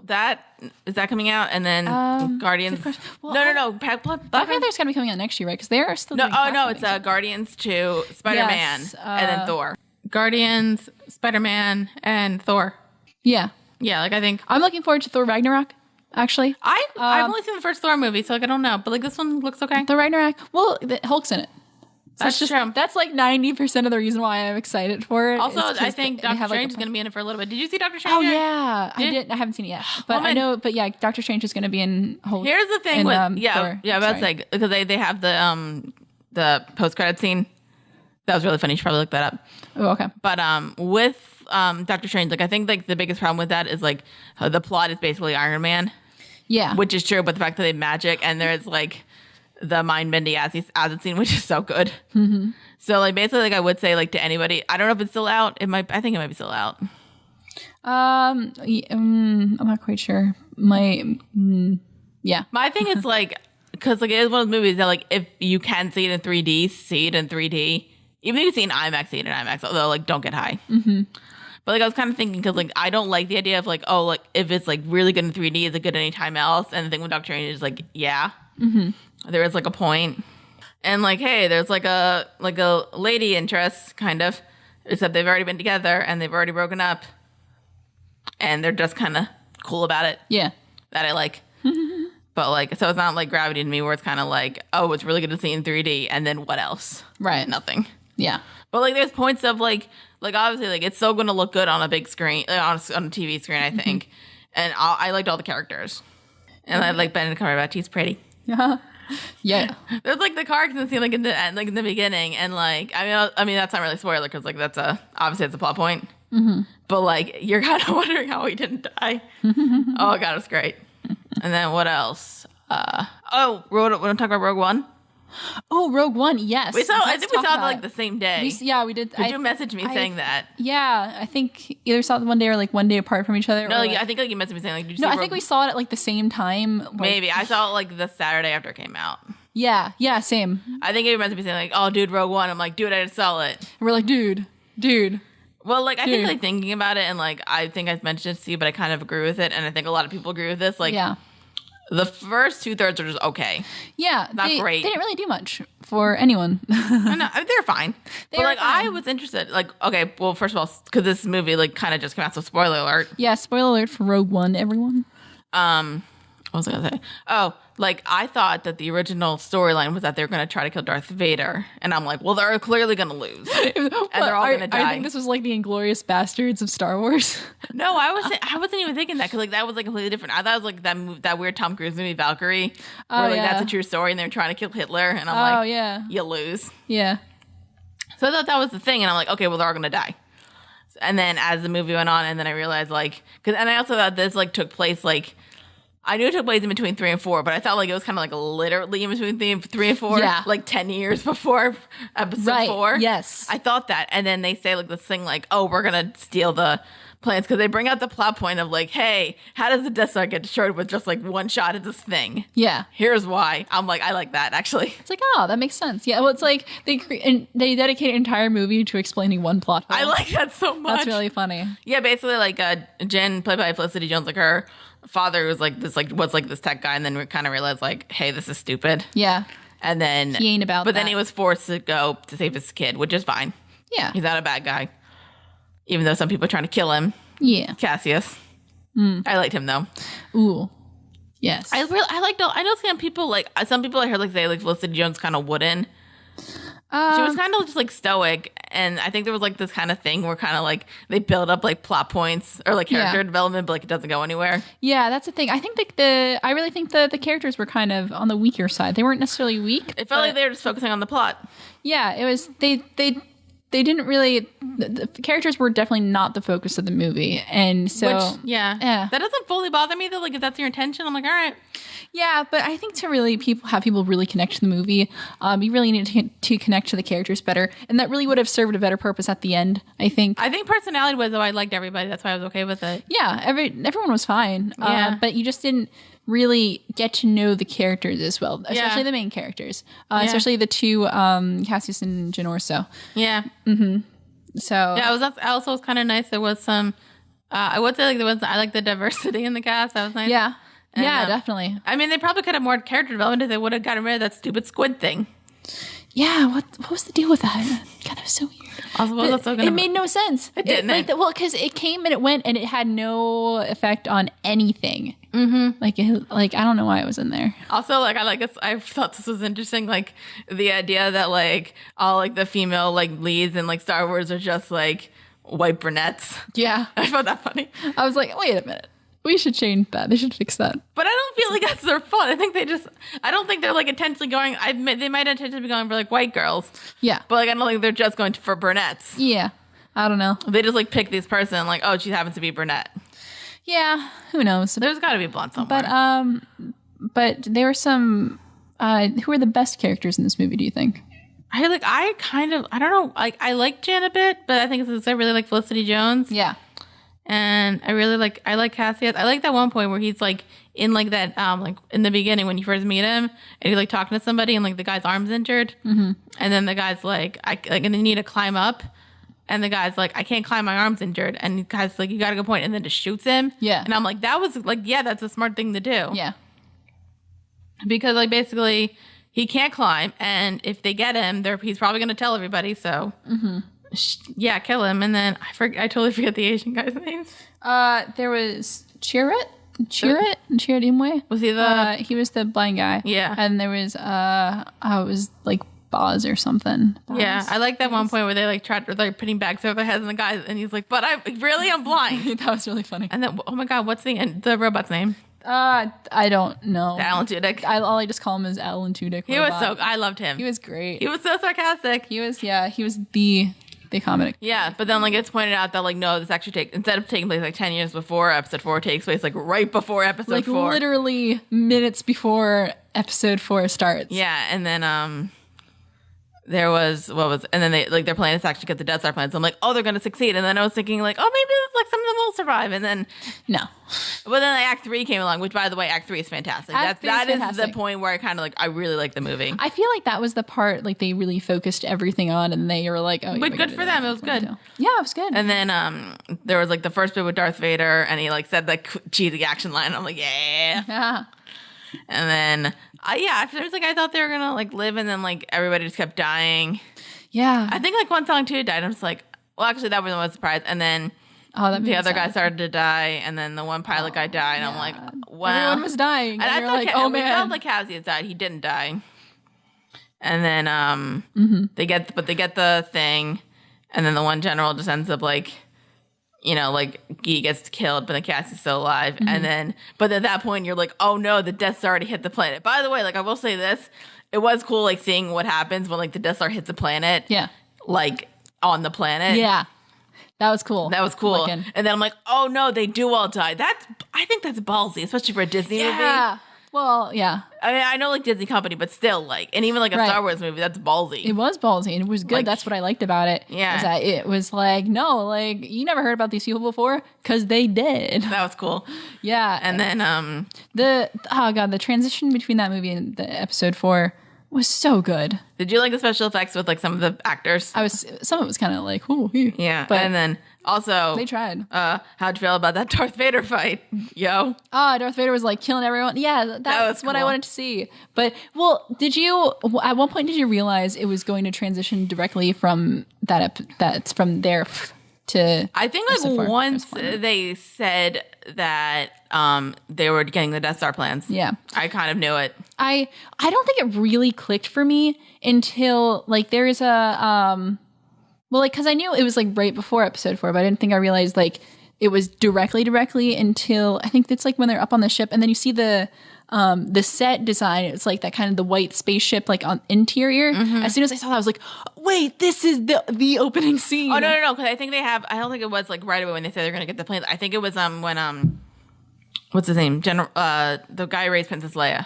is that coming out? And then Guardians. Well, no. Black Panther's going to be coming out next year, right? Because they're still. It's Guardians 2, Spider-Man, and then Thor. Guardians, Spider-Man, and Thor. Yeah. Yeah, like I think I'm looking forward to Thor Ragnarok. Actually, I've only seen the first Thor movie, so like I don't know, but like this one looks okay. Thor Ragnarok. Well, the Hulk's in it. So that's true. That's like 90% of the reason why I'm excited for it. Also, I think Doctor Strange is going to be in it for a little bit. Did you see Doctor Strange? Oh yeah, I haven't seen it yet, but I know. But yeah, Doctor Strange is going to be in Hulk. Here's the thing with Thor. That's like because they have the post credit scene. That was really funny. You should probably look that up. Oh, okay. But with Doctor Strange, like I think like the biggest problem with that is like the plot is basically Iron Man. Yeah, which is true, but the fact that they have magic and there's like the mind-bending acid scene, which is so good. Mm-hmm. So like basically, like I would say like to anybody, I don't know if it's still out. I think it might be still out. I'm not quite sure. Yeah. My thing is like because like it is one of those movies that like if you can see it in 3D, see it in 3D. Even if you see it in IMAX, see it in IMAX. Although like don't get high. Mm-hmm. But like I was kind of thinking because like I don't like the idea of like like if it's like really good in 3D, is it good anytime else? And the thing with Doctor Strange is like there is like a point, and like hey, there's like a lady interest kind of, except they've already been together and they've already broken up, and they're just kind of cool about it. Yeah, that I like. But like so it's not like Gravity to me where it's kind of like it's really good to see in 3D, and then what else? Right, nothing. Yeah, but like there's points of like obviously like it's still going to look good on a big screen on a TV screen I think. And I liked all the characters. And I like Benedict Cumberbatch. He's pretty. Yeah. There's like the car accident scene like in the end, like in the beginning, and like I mean that's not really spoiler because like that's obviously it's a plot point. But like you're kind of wondering how he didn't die. Oh god, it's great. And then what else? We want to talk about Rogue One. Oh, Rogue One, yes. I think we saw it like the same day. We did. Did you message me saying that? Yeah, I think either saw it one day or like one day apart from each other. No, I think like you messaged me saying like, did you no, see I think we saw it at like the same time. Like, maybe I saw it like the Saturday after it came out. Yeah, same. I think you messaged me saying like, oh, dude, Rogue One. I'm like, dude, I just saw it. And we're like, dude. Well, like I think like thinking about it, and like I think I mentioned it to you, but I kind of agree with it, and I think a lot of people agree with this. Like, the first 2/3 are just okay. Yeah, not great. They didn't really do much for anyone. I know they're fine. But like fine. I was interested. Like, okay, well, first of all, because this movie like kind of just came out, so spoiler alert. Yeah, spoiler alert for Rogue One, everyone. What was I gonna say? Oh, like I thought that the original storyline was that they were gonna try to kill Darth Vader, and I'm like, well, they're clearly gonna lose, and they're all gonna die. I think this was like the Inglourious Bastards of Star Wars. No, I wasn't even thinking that because like that was like completely different. I thought it was like that weird Tom Cruise movie Valkyrie, where like that's a true story, and they're trying to kill Hitler, and I'm like, you lose. Yeah. So I thought that was the thing, and I'm like, okay, well, they're all gonna die. And then as the movie went on, and then I realized like, and I also thought this like took place like. I knew it took place in between 3 and 4, but I thought like it was kind of like literally in between 3 and 4, like 10 years before episode 4. Yes, I thought that, and then they say like this thing like, "Oh, we're gonna steal the plans," because they bring out the plot point of like, "Hey, how does the Death Star get destroyed with just like one shot at this thing?" Yeah, here's why. I'm like, I like that actually. It's like, oh, that makes sense. Yeah, well, it's like they dedicate an entire movie to explaining one plot hole. I like that so much. That's really funny. Yeah, basically like Jen, played by Felicity Jones, like her father was like this tech guy, and then we kind of realized like, hey, this is stupid. Yeah. And then he ain't about but then he was forced to go to save his kid, which is fine. Yeah. He's not a bad guy. Even though some people are trying to kill him. Yeah. Cassius. I liked him though. Ooh. Yes. I know some people like I heard like say like Felicity Jones kind of wouldn't. She was kind of just like stoic, and I think there was like this kind of thing where kind of like they build up like plot points or like character development, but like it doesn't go anywhere. Yeah, that's the thing. I think I really think the characters were kind of on the weaker side. They weren't necessarily weak. It felt like they were just focusing on the plot. Yeah, it was they didn't really. The characters were definitely not the focus of the movie, and so that doesn't fully bother me though. Like if that's your intention, I'm like, all right. Yeah, but I think to really have people really connect to the movie, you really need to connect to the characters better, and that really would have served a better purpose at the end. I think personality was though I liked everybody. That's why I was okay with it. Yeah, everyone was fine. But you just didn't really get to know the characters as well, especially the main characters, especially the two Cassius and Jyn Erso. Yeah. Mm-hmm. So yeah, it was kind of nice. There was some. I would say like I like the diversity in the cast. That was nice. Yeah. And, definitely. I mean, they probably could have more character development if they would have gotten rid of that stupid squid thing. Yeah, what was the deal with that? God, that was so weird. It made no sense. It didn't. Because it came and it went, and it had no effect on anything. Mm-hmm. Like I don't know why it was in there. Also, like I thought this was interesting. Like the idea that like all like the female like leads in like Star Wars are just like white brunettes. Yeah, I found that funny. I was like, wait a minute. We should change that. They should fix that. But I don't feel like that's their fault. I don't think they're like intentionally going. They might intentionally be going for like white girls. Yeah. But like I don't think they're just going for brunettes. Yeah. I don't know. They just like pick this person like, oh, she happens to be brunette. Yeah. Who knows? There's got to be blonde somewhere. But there were some. Who are the best characters in this movie? Do you think? I don't know. Like I like Jan a bit, but I think it's because I really like Felicity Jones. Yeah. And I like Cassius. I like that one point where he's like in like that like in the beginning when you first meet him, and he's like talking to somebody, and like the guy's arm's injured, and then the guy's like, I need to climb up, and the guy's like, I can't climb, my arm's injured, and the guy's like, you got a good point, and then just shoots him. Yeah, and I'm like, that was like, yeah, that's a smart thing to do. Yeah, because like basically he can't climb, and if they get him, he's probably gonna tell everybody. So. Yeah, kill him. And then I totally forget the Asian guy's names. There was Chirrut Imwe. Was he he was the blind guy. Yeah. And there was it was like Boz or something. Boz. Yeah, I like that one point where they like tried to like putting bags over their heads and the guy, and he's like, "But I'm blind." That was really funny. And then, oh my god, what's the robot's name? I don't know. Alan Tudyk. All I just call him is Alan Tudyk. He was I loved him. He was great. He was so sarcastic. He was the comedic. Yeah, but then like it's pointed out that like no, this actually instead of taking place like 10 years before episode 4, it takes place like right before episode 4. Like literally minutes before episode 4 starts. Yeah, and then there was and then their plan is to actually get the Death Star plans. So I'm like, oh, they're gonna succeed. And then I was thinking like, oh, maybe like some of them will survive. And then no. But then like, Act 3 came along, which by the way, Act 3 is fantastic. That is the point where I kind of like I really like the movie. I feel like that was the part like they really focused everything on, and they were like, oh, yeah, but good for them. It was good. Yeah, it was good. And then there was like the first bit with Darth Vader, and he like said that cheesy action line. And I'm like, yeah. And then I thought they were gonna like live, and then like everybody just kept dying. Yeah, I think like one song too died. I'm just like, well, actually that was the most surprise. And then the other guy started to die, and then the one pilot guy died. And I'm like, wow, everyone was dying. And I like, oh man, we felt like Cassius died. He didn't die. And then they get the thing, and then the one general just ends up like, you know, like he gets killed, but then Cassie's still alive. And but at that point you're like, oh no, the Death Star already hit the planet. By the way, like I will say this, it was cool like seeing what happens when like the Death Star hits a planet. Yeah. Like on the planet. Yeah. That was cool. And then I'm like, oh no, they do all die. I think that's ballsy, especially for a Disney movie. Yeah. Well, yeah. I mean, I know like Disney company, but still like, and even like a Star Wars movie, that's ballsy. It was ballsy, and it was good. Like, that's what I liked about it. Yeah. Is that it was like, no, like you never heard about these people before because they did. That was cool. Yeah. And then the transition between that movie and the episode 4 was so good. Did you like the special effects with like some of the actors? Some of it was kind of like, ooh, yeah. But and then also they tried. How'd you feel about that Darth Vader fight? Yo. Darth Vader was like killing everyone. Yeah, that's what I wanted to see. But did you at one point did you realize it was going to transition directly from that's from there to I think like once they said that they were getting the Death Star plans. Yeah. I kind of knew it. I don't think it really clicked for me until like there is a because I knew it was like right before episode 4, but I didn't think I realized like it was directly until I think it's like when they're up on the ship and then you see the set design. It's like that kind of the white spaceship like on interior. As soon as I saw that, I was like, wait, this is the opening scene. Oh no, because I think they have. I don't think it was like right away when they said they're gonna get the planes. I think it was when what's his name? The guy who raised Princess Leia.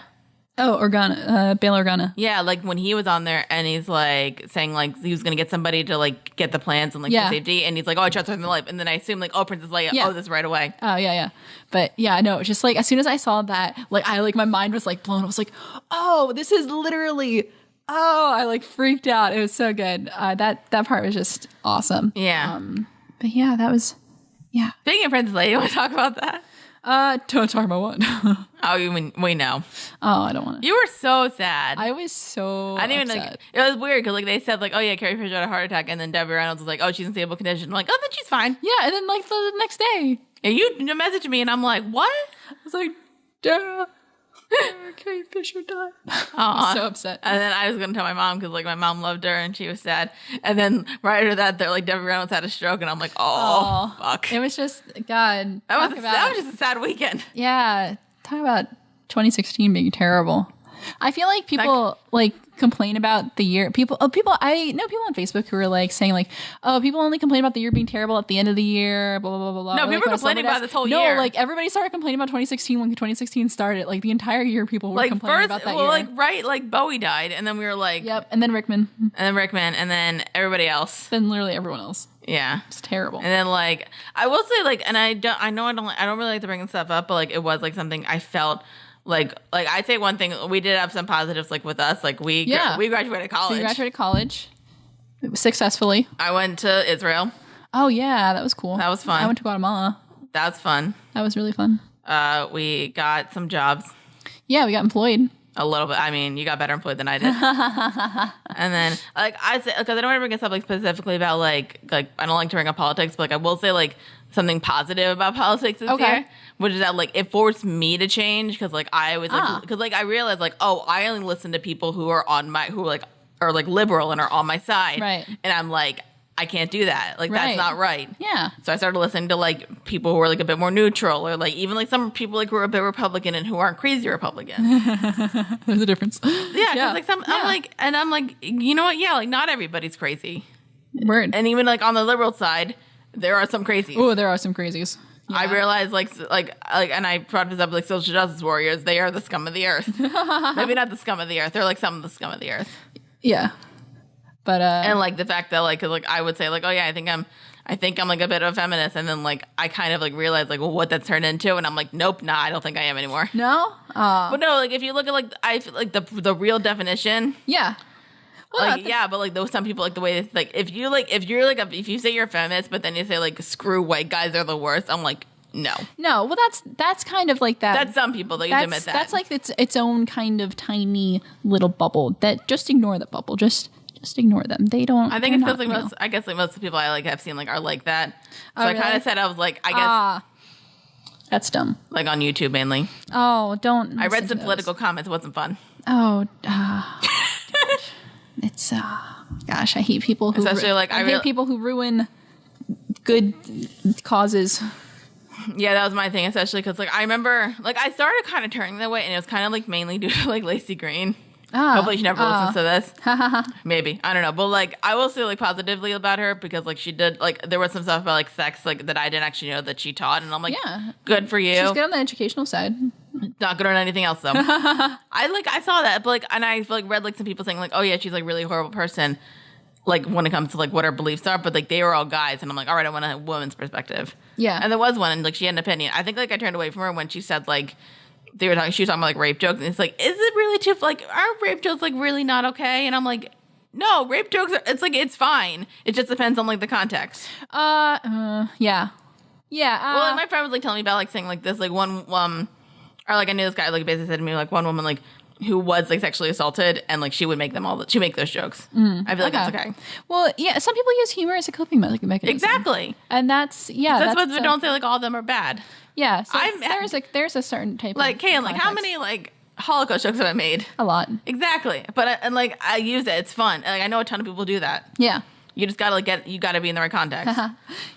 Oh, Organa, Bail Organa. Yeah, like when he was on there and he's like saying like he was gonna get somebody to like get the plans and like the safety, and he's like, oh, I trust her in the life, and then I assume like, oh, Princess Leia, this right away. Oh yeah. But yeah, no, just like as soon as I saw that, like my mind was like blown. I was like, oh, this is literally. Oh, I like freaked out. It was so good. That part was just awesome. Yeah. But yeah, that was Speaking of Princess Leia, you want to talk about that? Don't talk about what? Oh, you mean we know? Oh, I don't want to. You were so sad. I was so. I didn't even like. It was weird because like they said like, oh yeah, Carrie Fisher had a heart attack, and then Debbie Reynolds was like, oh, she's in stable condition. I'm like, oh, then she's fine. Yeah, and then like the next day, and you messaged me, and I'm like, what? I was like, duh. Carrie Fisher died. I was so upset. And then I was gonna tell my mom because like my mom loved her and she was sad. And then right after that, they're like Debbie Reynolds had a stroke, and I'm like, oh fuck. It was just God. That was just a sad weekend. Yeah, talk about 2016 being terrible. I feel like people like complain about the year. I know people on Facebook who are like saying like, oh, people only complain about the year being terrible at the end of the year, blah, blah, blah, blah. No, people are complaining about this whole year. No, like everybody started complaining about 2016 when 2016 started. Like the entire year people were complaining about that year. Like Bowie died, and then we were like. Yep, and then Rickman. And then everybody else. Then literally everyone else. Yeah. It's terrible. And then like, I will say like, and I don't really like to bring stuff up, but like it was like something I felt like I'd say one thing, we did have some positives like with us, like we graduated college. We graduated college successfully. I went to Israel. Oh yeah, that was cool. That was fun. I went to Guatemala. That was fun. That was really fun. We got some jobs. Yeah, we got employed. A little bit. I mean, you got better employed than I did. And then, like, I say, because I don't want to bring this up like specifically about like I don't like to bring up politics, but like I will say like something positive about politics this year, which is that like it forced me to change because like I was like because like I realized like, oh, I only listen to people who are are like liberal and are on my side. Right. And I'm like, I can't do that. Like, Right. that's not right. Yeah. So I started listening to like people who are like a bit more neutral, or like even like some people like who are a bit Republican and who aren't crazy Republican. There's a difference. Yeah. Cause like I'm like, you know what? Yeah. Like not everybody's crazy. Word. And even like on the liberal side, there are some crazies. Oh, there are some crazies. Yeah. I realized and I brought this up, like social justice warriors, they are the scum of the earth. Maybe not the scum of the earth. They're like some of the scum of the earth. Yeah. But and like the fact that like I would say like, oh yeah, I think I'm like a bit of a feminist, and then like I kind of like realized like, well, what that's turned into, and I'm like, nope, nah, I don't think I am anymore. No. But no, like if you look at like I feel like the real definition. Yeah. Well, like yeah, but like those some people like the way like if you say you're a feminist, but then you say like screw white guys, they're the worst. I'm like, no. Well, that's kind of like that. That's some people that you admit that. That's like its own kind of tiny little bubble. That just ignore that bubble. Just ignore them. They don't. I think it's because like most of the people I like have seen like are like that. So I kind of said I was like I guess that's dumb. Like on YouTube mainly. Oh, don't. I read some political comments. It wasn't fun. Oh, it's gosh, I hate people who especially like I hate people who ruin good causes. Yeah, that was my thing, especially because like I remember like I started kind of turning that way, and it was kind of like mainly due to like Lacey Green. Hopefully she never listens to this. Maybe. I don't know. But like I will say like positively about her, because like she did like there was some stuff about like sex like that I didn't actually know that she taught, and I'm like, yeah, good for you. She's good on the educational side. Not good on anything else though. I saw that, but like, and I like read like some people saying like, oh yeah, she's like really horrible person, like when it comes to like what her beliefs are, but like they were all guys, and I'm like, all right, I want a woman's perspective. Yeah. And there was one, and like she had an opinion. I think like I turned away from her when she said like she was talking about like rape jokes, and it's like, is it really too like are rape jokes like really not okay? And I'm like, no, rape jokes are, it's like it's fine. It just depends on like the context. Yeah. Yeah. Well, like, my friend was like telling me about like saying like this like one or like I knew this guy like basically said to me like one woman like who was like sexually assaulted, and like she would make she make those jokes. I feel like that's okay. Well, yeah, some people use humor as a coping mechanism. Exactly. And that's that's what don't say like all of them are bad. Yeah, so there's a certain type like of Cailin, like how many like Holocaust jokes have I made? A lot. Exactly. But and like I use it, it's fun. And, like I know a ton of people do that. Yeah. You just gotta like you gotta be in the right context.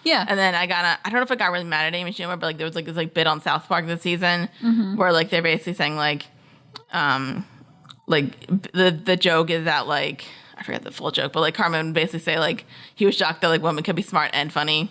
Yeah. And then I don't know if I got really mad at Amy Schumer, but like there was like this like bit on South Park this season where like they're basically saying like the joke is that like I forget the full joke, but like Carmen would basically say like he was shocked that like women could be smart and funny.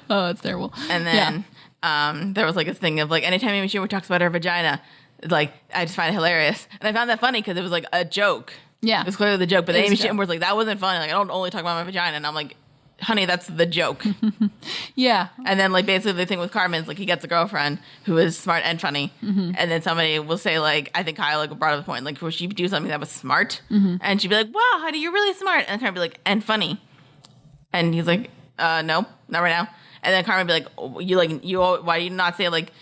Oh, it's terrible. And then there was like this thing of like anytime Amy Schumer talks about her vagina, like I just find it hilarious, and I found that funny because it was like a joke. Yeah, it was clearly the joke, but then Amy Schumer was like, that wasn't funny. Like I don't only talk about my vagina, and I'm like, honey, that's the joke. Yeah. And then like basically the thing with Carmen is like he gets a girlfriend who is smart and funny, and then somebody will say like, I think Kyle like brought up the point like, would she do something that was smart, and she'd be like, wow, honey, you're really smart, and Carmen would be like, and funny, and he's like, no, not right now. And then Carmen would be like, oh, why do you not say like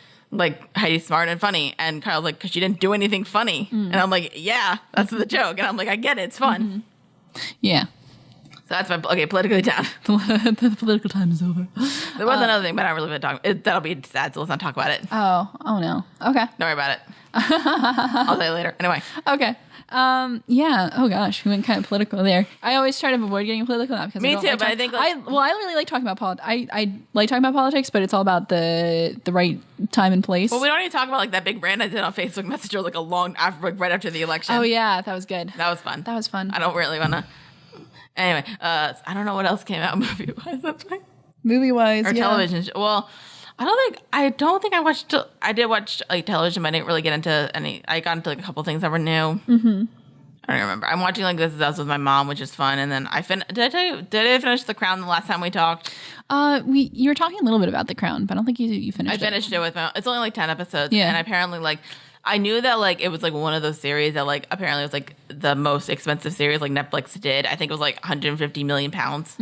Heidi's smart and funny? And Kyle's like, because she didn't do anything funny. And I'm like, yeah, that's the joke. And I'm like, I get it, it's fun. Yeah. So that's my politically down. The political time is over. There was another thing, but I don't really want to talk. That'll be sad, so let's not talk about it. Oh no. Okay. Don't worry about it. I'll tell you later. Anyway. Okay. Yeah. Oh gosh, we went kind of political there. I always try to avoid getting political now because me too. But I think I really like talking about politics. I like talking about politics, but it's all about the right time and place. Well, we don't need to talk about like that big rant I did on Facebook Messenger like right after the election. Oh yeah, that was good. That was fun. That was fun. I don't really want to. Anyway, I don't know what else came out movie wise. That's fine. Movie wise, or television. Well, I don't think I watched. I did watch like television, but I didn't really get into any. I got into like a couple things that were new. I don't remember. I'm watching like This Is Us with my mom, which is fun. And then did I tell you? Did I finish The Crown the last time we talked? You were talking a little bit about The Crown, but I don't think you finished it. I finished it with my. It's only like 10 episodes. Yeah, and apparently like. I knew that like it was like one of those series that like apparently was like the most expensive series like Netflix did. I think it was like 150 million pounds.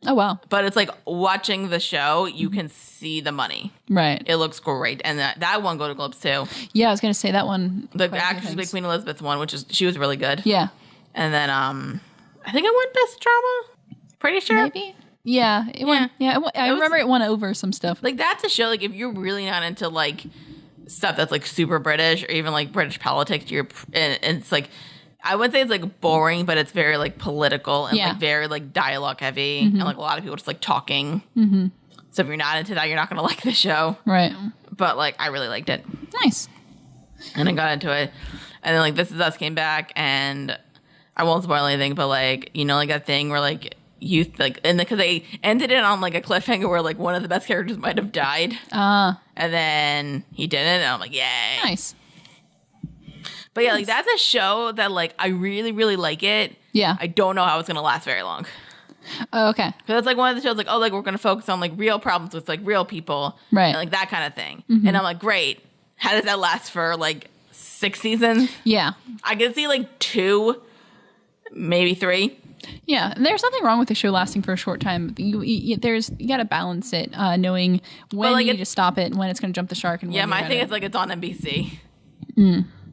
Oh wow! But it's like watching the show, you can see the money. Right. It looks great, and that one Golden Globes too. Yeah, I was gonna say that one. The actress big Queen Elizabeth's one, she was really good. Yeah. And then I think it won Best Drama. Pretty sure. Maybe. Yeah. It won. Yeah. I remember it won over some stuff. Like that's a show. Like if you're really not into like stuff that's like super British or even like British politics, and it's like I wouldn't say it's like boring, but it's very like political and like very like dialogue heavy, and like a lot of people just like talking. So if you're not into that, you're not gonna like the show, right? But like I really liked it. Nice. And I got into it, and then like This Is Us came back, and I won't spoil anything, but like like that thing where like youth like and because they ended it on like a cliffhanger where like one of the best characters might have died, and then he didn't, and I'm like, yay, nice. But yeah, like that's a show that like I really really like it. Yeah, I don't know how it's gonna last very long. Oh, okay. Because it's like one of the shows like, oh, like we're gonna focus on like real problems with like real people, right? And like that kind of thing. And I'm like, great. How does that last for like 6 seasons? Yeah, I can see like 2, maybe 3. Yeah, there's nothing wrong with the show lasting for a short time. You got to balance it, knowing when like you need to stop it and when it's going to jump the shark. And when my thing is like it's on NBC.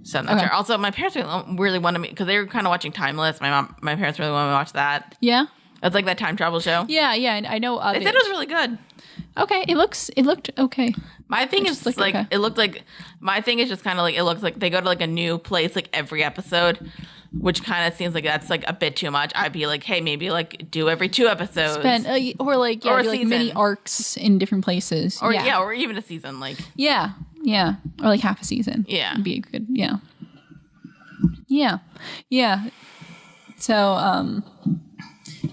So I'm not sure. Also, my parents really wanted me because they were kind of watching Timeless. My parents really wanted me to watch that. Yeah, it's like that time travel show. Yeah, I know. They said it was really good. Okay, it looked okay. My thing is like okay. It looked like my thing is just kind of like it looks like they go to like a new place like every episode, which kind of seems like that's like a bit too much. I'd be like, hey, maybe like do every 2 episodes, or like do like mini arcs in different places, or or even a season, like yeah, or like half a season. Yeah, would be a good yeah. So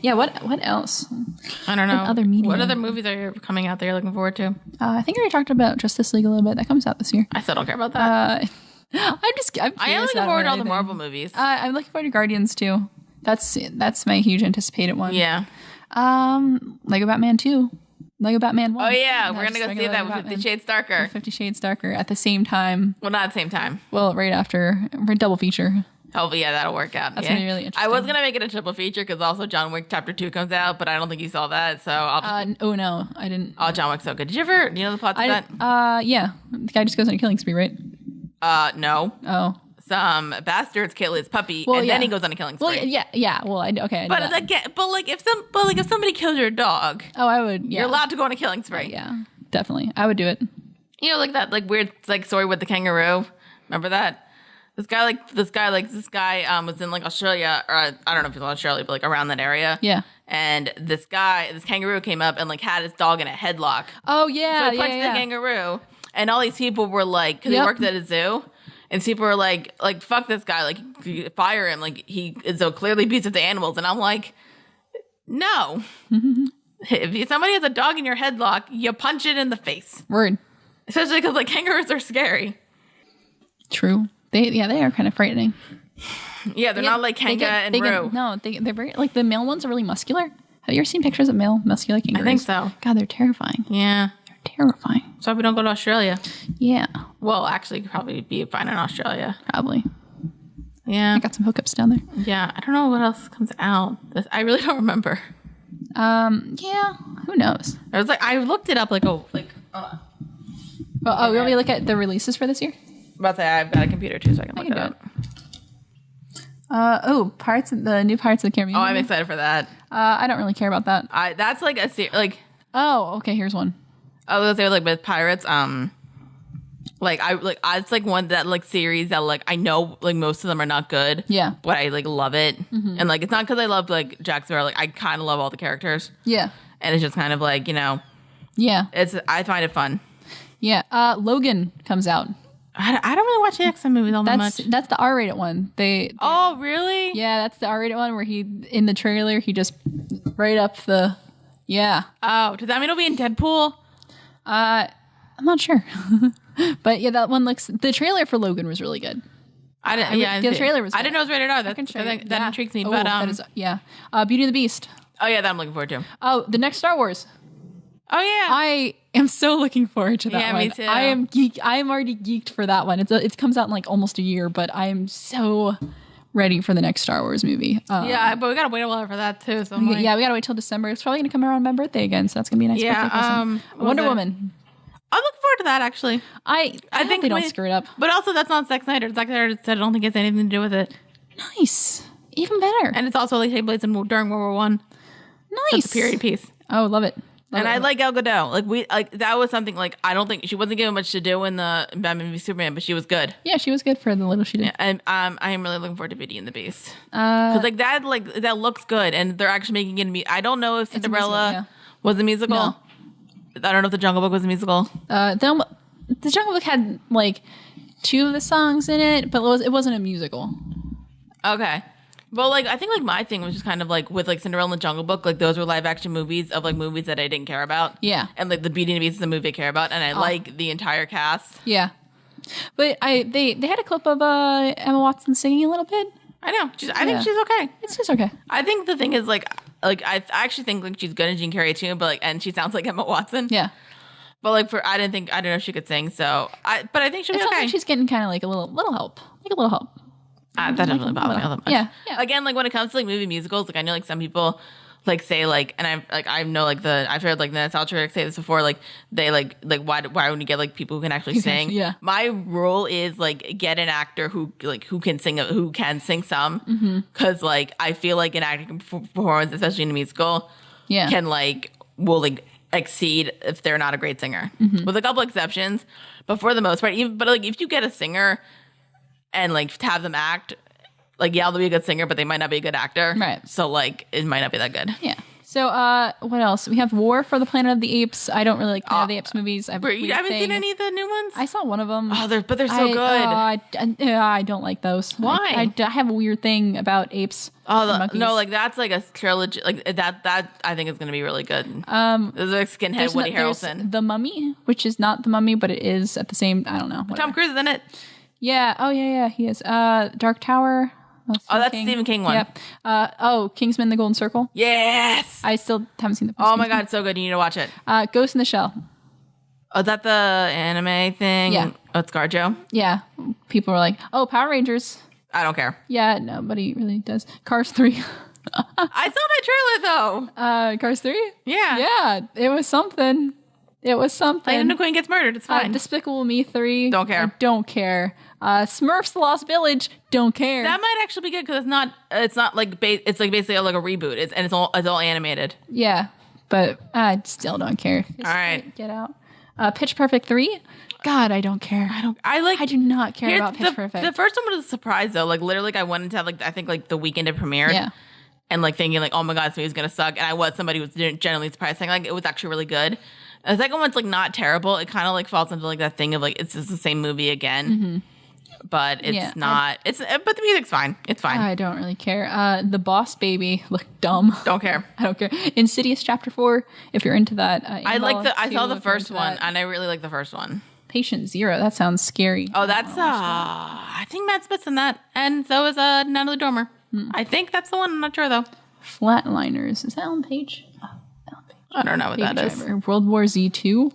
yeah, what else? I don't know. What other media? What other movies are coming out that you're looking forward to? I think I already talked about Justice League a little bit. That comes out this year. I still don't care about that. I'm looking forward to all the Marvel movies. I'm looking forward to Guardians too. That's my huge anticipated one. Yeah. Lego Batman 2. Lego Batman 1. Oh yeah, we're gonna go see that with 50 Shades Darker. 50 Shades Darker at the same time. Well, not at the same time. Well, right after. Double feature. Oh, but yeah, that'll work out. That's gonna be really interesting. I was gonna make it a triple feature because also John Wick Chapter 2 comes out, but I don't think you saw that, so I'll just... oh no, I didn't. Oh, John Wick's so good. Did you ever, you know the plot to that? Yeah. The guy just goes on a killing spree, right? No. Oh. Some bastards kill his puppy, and then he goes on a killing spree. Well, yeah. Well, okay. But if somebody kills your dog, oh, I would. Yeah. You're allowed to go on a killing spree. Yeah, definitely, I would do it. You know, like that, like weird, like story with the kangaroo. Remember that? This guy was in like Australia, or I don't know if it was Australia, but like around that area. Yeah. And this kangaroo came up and like had his dog in a headlock. Oh yeah. So he punched the kangaroo, and all these people were like, because he worked at a zoo. And people are like, fuck this guy, like, fire him, like, he is so clearly beats with the animals. And I'm like, no. If somebody has a dog in your headlock, you punch it in the face. Word. Especially because, like, kangaroos are scary. True. They are kind of frightening. Yeah, they're not like Kanga and Roo. No, they're very, like, the male ones are really muscular. Have you ever seen pictures of male muscular kangaroos? I think so. God, they're terrifying. Yeah. Terrifying. So we don't go to Australia. Yeah. Well, actually, you'd probably be fine in Australia. Probably. Yeah. I got some hookups down there. Yeah. I don't know what else comes out. I really don't remember. Yeah. Who knows? I was like, I looked it up you want me to look at the releases for this year? I'm about to say I've got a computer too, so I can look it up. The new Pirates of the Caribbean. Oh, I'm excited for that. I don't really care about that. That's like a like. Oh, okay. Here's one. I was gonna say like with pirates, it's like one that like series that like I know like most of them are not good. Yeah. But I like love it, and like it's not because I love like Jack Sparrow. Like I kind of love all the characters. Yeah. And it's just kind of like Yeah. I find it fun. Yeah. Logan comes out. I don't really watch the X-Men movies all that much. That's the R-rated one. Oh really? Yeah, that's the R-rated one where he in the trailer he just right up the. Yeah. Oh, does that mean it'll be in Deadpool? I'm not sure, but yeah, that one looks. The trailer for Logan was really good. The trailer was. Good. I didn't know it was rated R. That intrigues me. But Beauty and the Beast. Oh yeah, that I'm looking forward to. Oh, the next Star Wars. Oh yeah, I am so looking forward to that one. Yeah, me too. I am geek. I am already geeked for that one. It comes out in like almost a year, but I am so ready for the next Star Wars movie. Yeah, but we gotta wait a while for that too. So we gotta wait till December. It's probably gonna come around my birthday again, so that's gonna be a nice birthday present. Wonder Woman. I'm looking forward to that actually. I think they don't screw it up. But also, that's not Zack Snyder. Zack Snyder said I don't think it's anything to do with it. Nice, even better. And it's also like takes place during World War I. Nice, so it's a period piece. Oh, love it. And I like Gal Gadot. That was something I don't think she wasn't given much to do in the Batman v Superman, but she was good. Yeah, she was good for the little she did. Yeah, and I am really looking forward to Beauty and the Beast because that looks good, and they're actually making it. I don't know if Cinderella was a musical. No. I don't know if the Jungle Book was a musical. The Jungle Book had 2 of the songs in it, but it wasn't a musical. Okay. Well, I think my thing was just kind of with Cinderella and the Jungle Book, those were live action movies of movies that I didn't care about. Yeah. And the Beauty and the Beast is a movie I care about, and I like the entire cast. Yeah. But they had a clip of Emma Watson singing a little bit. I know. I think she's okay. It's just okay. I think the thing is I actually think she's good in Jean Carrey too, but and she sounds like Emma Watson. Yeah. But I don't know if she could sing, so but I think she'll be okay. Like she's getting kind of a little help, a little help. That doesn't really bother me all that much. Yeah. Again, when it comes to movie musicals, I know some people say and I know I've heard the nostalgia say this before, they why wouldn't you get people who can actually sing? Yeah. My rule is get an actor who can sing some, because I feel an acting performance, especially in a musical, can will exceed if they're not a great singer, with a couple exceptions, but for the most part, if you get a singer and to have them act, they'll be a good singer, but they might not be a good actor. Right. So it might not be that good. Yeah. So what else? We have War for the Planet of the Apes. I don't really like Planet of the Apes movies. You haven't seen any of the new ones? I saw one of them. Oh, they're so good. I don't like those. Why? I have a weird thing about apes. Oh no, that's a trilogy. That I think is going to be really good. There's a skinhead Woody Harrelson. The Mummy, which is not The Mummy, but it is at the same. I don't know. Whatever. Tom Cruise is in it. Yeah. Oh yeah. He is. Dark Tower. That's Stephen King one. Yep. Kingsman: The Golden Circle. Yes. I still haven't seen the. Oh my god, it's so good! You need to watch it. Ghost in the Shell. Oh, is that the anime thing? Yeah. Oh, it's ScarJo. Yeah. People were like, "Oh, Power Rangers." I don't care. Yeah, nobody really does. Cars 3. I saw that trailer though. Cars 3. Yeah. Yeah, it was something. Lightning McQueen gets murdered. It's fine. Despicable Me 3. Don't care. I don't care. Smurfs: The Lost Village. Don't care. That might actually be good because it's not it's basically a reboot. It's all animated. Yeah, but I still don't care. All right, get out. Pitch Perfect 3. God, I don't care. I do not care about Pitch Perfect. The first one was a surprise though. Literally, I went into I think the weekend it premiered. Yeah. And thinking oh my god, this movie's gonna suck. And I was somebody who was generally surprised, saying it was actually really good. And the second one's not terrible. It kind of falls into that thing of it's just the same movie again. Mm-hmm. But it's not. But the music's fine. It's fine. I don't really care. The Boss Baby looked dumb. Don't care. I don't care. Insidious Chapter 4. If you're into that, I saw the first one, and I really like the first one. Patient Zero. That sounds scary. Oh, that's I think Matt Smith's in that, and so is Natalie Dormer. I think that's the one. I'm not sure though. Flatliners. Is that on page? I don't know what that is. World War Z 2.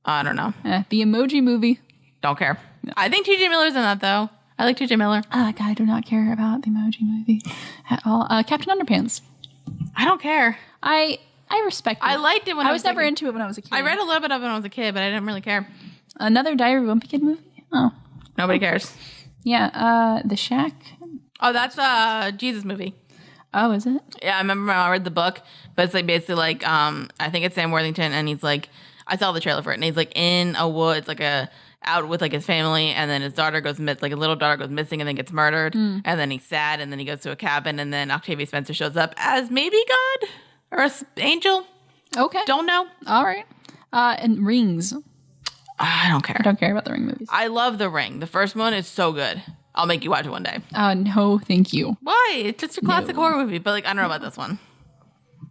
I don't know. The Emoji Movie. Don't care. No. I think T.J. Miller's in that though. I like T.J. Miller. God, I do not care about the Emoji Movie at all. Captain Underpants. I don't care. I respect it. I liked it when I was never into it when I was a kid. I read a little bit of it when I was a kid, but I didn't really care. Another Diary of a Wimpy Kid movie? Oh. Nobody cares. Yeah. The Shack. Oh, that's a Jesus movie. Oh, is it? Yeah, I remember I read the book, but it's basically I think it's Sam Worthington, and he's I saw the trailer for it, and he's in a woods, out with his family, and then his daughter goes a little daughter goes missing and then gets murdered, and then he's sad, and then he goes to a cabin, and then Octavia Spencer shows up as maybe God or an angel. Okay. Don't know. All right. And Rings. I don't care. I don't care about the Ring movies. I love The Ring. The first one is so good. I'll make you watch it one day. No, thank you. Why? It's just a classic horror movie, but I don't know about this one.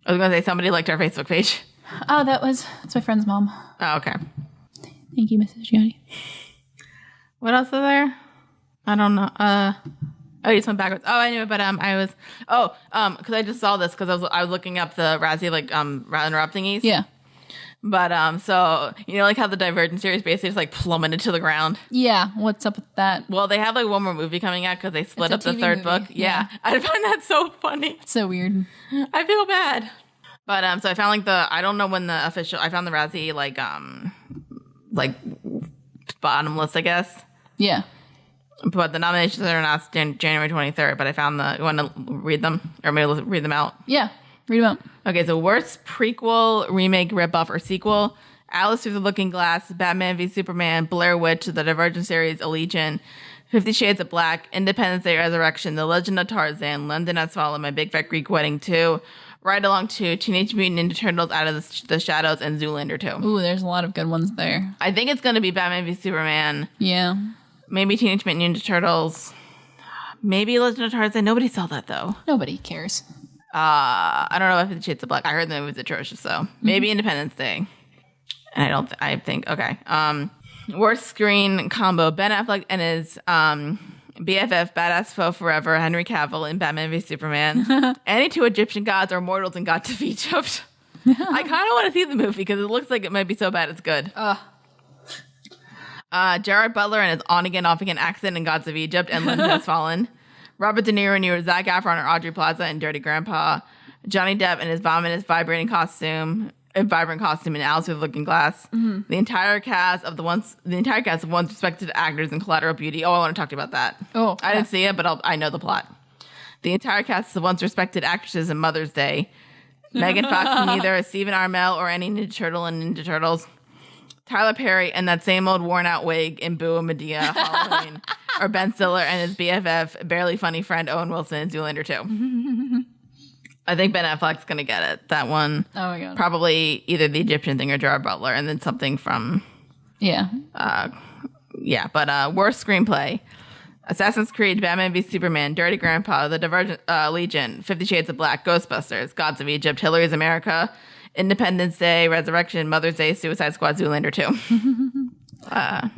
I was gonna say somebody liked our Facebook page. Oh, that's my friend's mom. Oh, okay. Thank you, Mrs. Gianni. What else is there? I don't know. Oh, you just went backwards. Oh, I knew it, but because I just saw this because I was looking up the Razzie runner-up thingies. Yeah. But so how the Divergent series basically just plummeted to the ground. Yeah, what's up with that? Well, they have one more movie coming out because they split up the third book. Yeah, I find that so funny. It's so weird. I feel bad. But so I found I don't know when I found the Razzie bottom list, I guess. Yeah. But the nominations are announced January 23rd. But I found you want to read them or maybe read them out? Yeah, read them out. Okay, so worst prequel, remake, ripoff, or sequel: Alice Through the Looking Glass, Batman v Superman, Blair Witch, The Divergent Series, Allegiant, 50 Shades of Black, Independence Day: Resurrection, The Legend of Tarzan, London Has Fallen, My Big Fat Greek Wedding 2, Ride Along 2, Teenage Mutant Ninja Turtles: Out of the Shadows, and Zoolander 2. Ooh, there's a lot of good ones there. I think it's going to be Batman v Superman. Yeah. Maybe Teenage Mutant Ninja Turtles. Maybe Legend of Tarzan. Nobody saw that, though. Nobody cares. I don't know if it's Shades of Black. I heard the movie was atrocious, so maybe Independence Day. And I think, okay. Worst screen combo: Ben Affleck and his BFF, badass foe forever, Henry Cavill in Batman v Superman. Any two Egyptian gods or mortals in Gods of Egypt. I kind of want to see the movie because it looks like it might be so bad it's good. Jared Butler and his on-again, off-again accent in Gods of Egypt and London Has Fallen. Robert De Niro and either Zac Efron or Audrey Plaza in Dirty Grandpa. Johnny Depp and his vibrant costume in Alice Through the Looking Glass. Mm-hmm. The entire cast of once respected actors in Collateral Beauty. Oh, I want to talk to you about that. Oh, I didn't see it, but I know the plot. The entire cast of once respected actresses in Mother's Day. Megan Fox and neither Stephen Amell or any Ninja Turtle in Ninja Turtles. Tyler Perry and that same old worn out wig in Boo and Medea Halloween. Or Ben Stiller and his BFF, barely funny friend Owen Wilson in Zoolander 2. I think Ben Affleck's going to get it. That one. Oh my God. Probably either the Egyptian thing or Jared Butler and then something from. Yeah. But worst screenplay: Assassin's Creed, Batman v Superman, Dirty Grandpa, The Divergent, Legion, 50 Shades of Black, Ghostbusters, Gods of Egypt, Hillary's America, Independence Day, Resurrection, Mother's Day, Suicide Squad, Zoolander 2.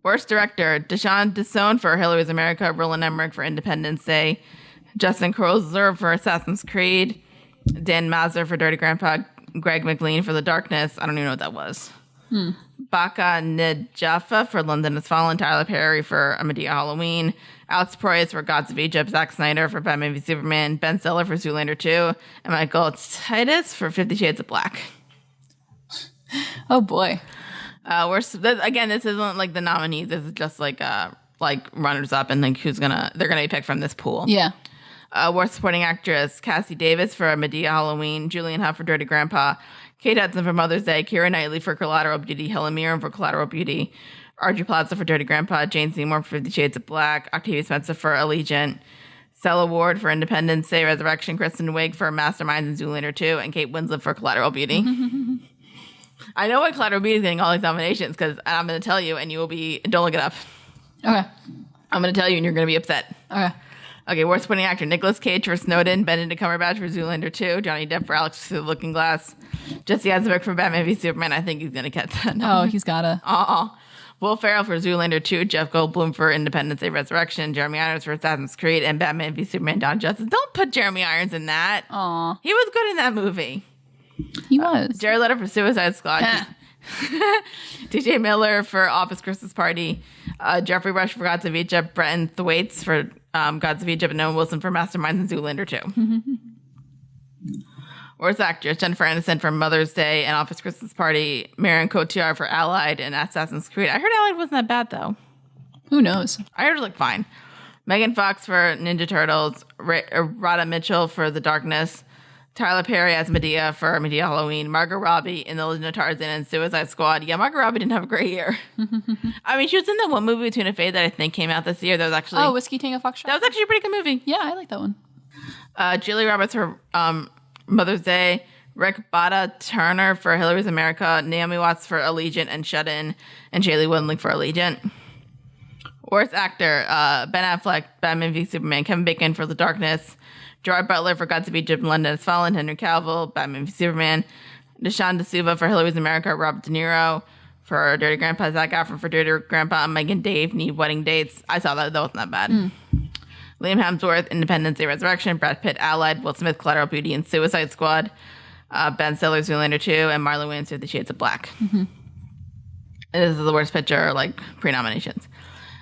Worst director: Deshaun Desone for Hillary's America, Roland Emmerich for Independence Day, Justin Krozer for Assassin's Creed, Dan Mazur for Dirty Grandpa, Greg McLean for The Darkness. I don't even know what that was. Baka Nijaffa for London Has Fallen, Tyler Perry for Medea Halloween, Alex Proyas for Gods of Egypt, Zack Snyder for Batman v Superman, Ben Stiller for Zoolander 2, and Michael Titus for 50 Shades of Black. Oh boy. Again, this isn't like the nominees. This is just like runners up and like they're gonna be picked from this pool. Yeah. Worst supporting actress: Cassie Davis for Medea Halloween, Julianne Hough for Dirty Grandpa, Kate Hudson for Mother's Day, Keira Knightley for Collateral Beauty, Helen Mirren for Collateral Beauty, Audrey Plaza for Dirty Grandpa, Jane Seymour for 50 Shades of Black, Octavia Spencer for Allegiant, Stella Ward for Independence Day, Resurrection, Kristen Wiig for Masterminds and Zoolander 2, and Kate Winslet for Collateral Beauty. I know why Collateral Beauty is getting all these nominations because I'm going to tell you, and you will be. Don't look it up. Okay. I'm going to tell you, and you're going to be upset. Okay, worst supporting actor: Nicolas Cage for Snowden, Benedict Cumberbatch for Zoolander 2, Johnny Depp for Alex Through the Looking Glass, Jesse Eisenberg for Batman v Superman. I think he's going to get that. Oh, he's got to. Will Ferrell for Zoolander 2, Jeff Goldblum for Independence Day: Resurrection, Jeremy Irons for Assassin's Creed, and Batman v Superman: Dawn of Justice. Don't put Jeremy Irons in that. Aw. He was good in that movie. He was. Jared Leto for Suicide Squad. DJ Miller for Office Christmas Party. Jeffrey Rush for Gods of Egypt. Brenton Thwaites for Gods of Egypt. And Owen Wilson for Masterminds and Zoolander 2. Worst actress: Jennifer Aniston for Mother's Day and Office Christmas Party. Marion Cotillard for Allied and Assassin's Creed. I heard Allied wasn't that bad, though. Who knows? I heard it looked fine. Megan Fox for Ninja Turtles. Radha Mitchell for The Darkness. Tyler Perry as Medea for Medea Halloween. Margot Robbie in The Legend of Tarzan and Suicide Squad. Yeah, Margot Robbie didn't have a great year. I mean, she was in that one movie with Tuna Fey that I think came out this year. That was actually... Oh, Whiskey Tango Foxtrot? That was actually a pretty good movie. Yeah, I like that one. Julia Roberts for Mother's Day. Rick Bader Turner for Hillary's America. Naomi Watts for Allegiant and Shut In. And Shaylee Windling for Allegiant. Worst actor: Ben Affleck, Batman v Superman. Kevin Bacon for The Darkness. Gerard Butler for Gods of Egypt and London Has Fallen, Henry Cavill, Batman v Superman, Deshaun D'Souza for Hillary's America, Robert De Niro for Dirty Grandpa, Zac Efron for Dirty Grandpa, and Mike and Dave Need Wedding Dates. I saw that. That wasn't that bad. Liam Hemsworth, Independence Day: Resurrection, Brad Pitt, Allied, Will Smith, Collateral Beauty, and Suicide Squad, Ben Stiller, Zoolander 2, and Marlon Wayans, 50 Shades of Black. And this is the worst picture, like, pre-nominations.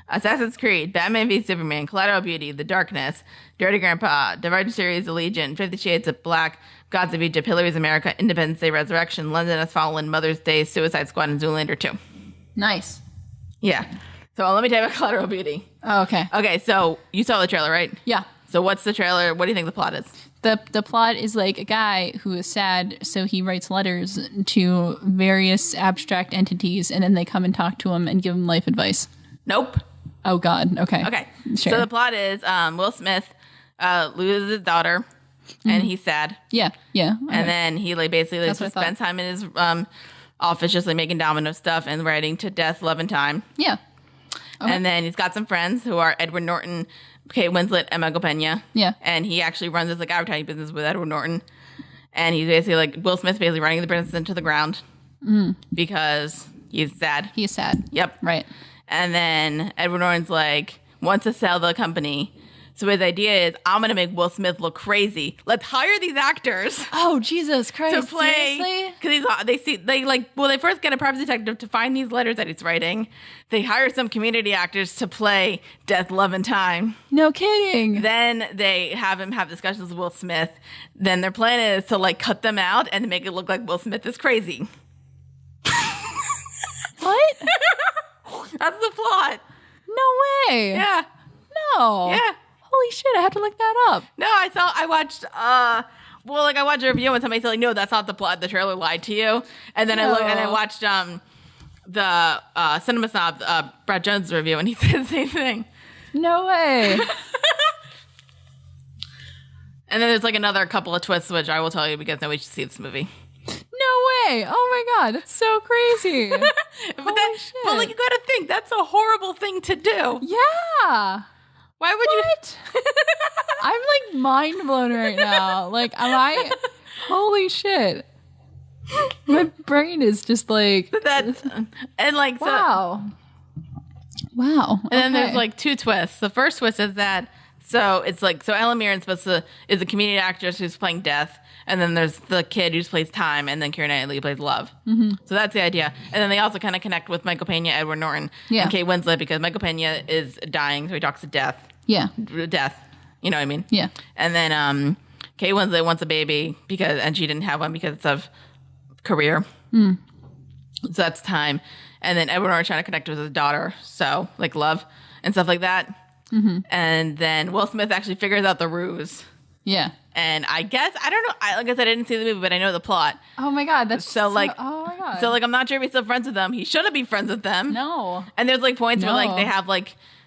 Assassin's Creed, Batman v Superman, Collateral Beauty, The Darkness, Dirty Grandpa, Divergent Series, Allegiant, 50 Shades of Black, Gods of Egypt, Hillary's America, Independence Day: Resurrection, London Has Fallen, Mother's Day, Suicide Squad, and Zoolander 2. Nice. Yeah. So let me tell you about Collateral Beauty. Oh, okay. Okay, so you saw the trailer, right? Yeah. So what's the trailer? What do you think the plot is? The plot is like a guy who is sad, so he writes letters to various abstract entities, and then they come and talk to him and give him life advice. Nope. Oh, God. Okay. Okay. Sure. So the plot is Will Smith loses his daughter, and he's sad. Yeah. Okay. And then he basically spends time in his office just making domino stuff and writing to death, love, and time. Yeah. Okay. And then he's got some friends who are Edward Norton, Kate Winslet, and Michael Pena. Yeah. And he actually runs this advertising business with Edward Norton. And he's basically Will Smith's basically running the business into the ground because he's sad. He's sad. Yep. Right. And then Edward Norton's wants to sell the company. So his idea is, I'm going to make Will Smith look crazy. Let's hire these actors. Oh, Jesus Christ. To play. Because they first get a private detective to find these letters that he's writing. They hire some community actors to play Death, Love, and Time. No kidding. Then they have him have discussions with Will Smith. Then their plan is to cut them out and make it look like Will Smith is crazy. What? That's the plot. No way. Yeah. No. Yeah. Holy shit, I have to look that up. No, I watched I watched a review and somebody said no, that's not the plot. The trailer lied to you. And then I watched the Cinema Snob Brad Jones review and he said the same thing. No way. And then there's another couple of twists which I will tell you because nobody should see this movie. No way. Oh my God, that's so crazy. But you gotta think, that's a horrible thing to do. Yeah. Why would you? I'm mind blown right now. Holy shit. My brain is just that. And wow. Wow. And then there's two twists. The first twist is that so Ellen Mirren's is a community actress who's playing Death, and then there's the kid who plays Time, and then Keira Knightley plays Love. Mm-hmm. So that's the idea. And then they also kind of connect with Michael Pena, Edward Norton, and Kate Winslet because Michael Pena is dying, so he talks to Death. Yeah. Death. You know what I mean? Yeah. And then Kate Winslet wants a baby and she didn't have one because of career. Mm. So that's Time. And then Edward Norton trying to connect with his daughter, so Love and stuff like that. Mm-hmm. And then Will Smith actually figures out the ruse. Yeah. And I guess, I don't know, like I said, I didn't see the movie, but I know the plot. Oh my God, that's oh my God. So I'm not sure if he's still friends with them. He shouldn't be friends with them. No. And there's points where they have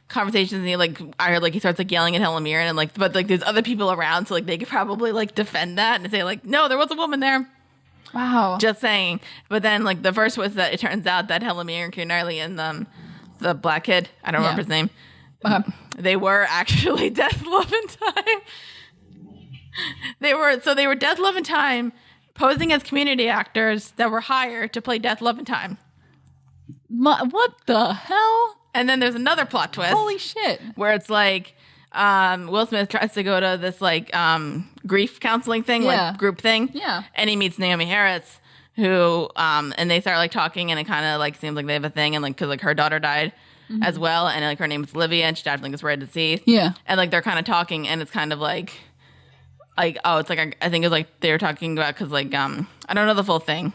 conversations and I heard he starts yelling at Helen Mirren and but there's other people around, so they could probably defend that and say no, there was a woman there. Wow. Just saying. But then the first was that it turns out that Helen Mirren, Keira Knightley, and the black kid, I don't remember his name. They were actually Death, Love, and Time. They were Death, Love, and Time posing as community actors that were hired to play Death, Love, and Time. What the hell? And then there's another plot twist. Holy shit. Where it's Will Smith tries to go to this grief counseling thing, group thing. Yeah. And he meets Naomi Harris, who and they start like talking, and it kind of like seems like they have a thing, and like because like her daughter died as well, and like her name is Olivia, and she died like this rare disease. Yeah, and like they're kind of talking, and it's kind of like oh, it's like I think it's like they were talking about because like I don't know the full thing,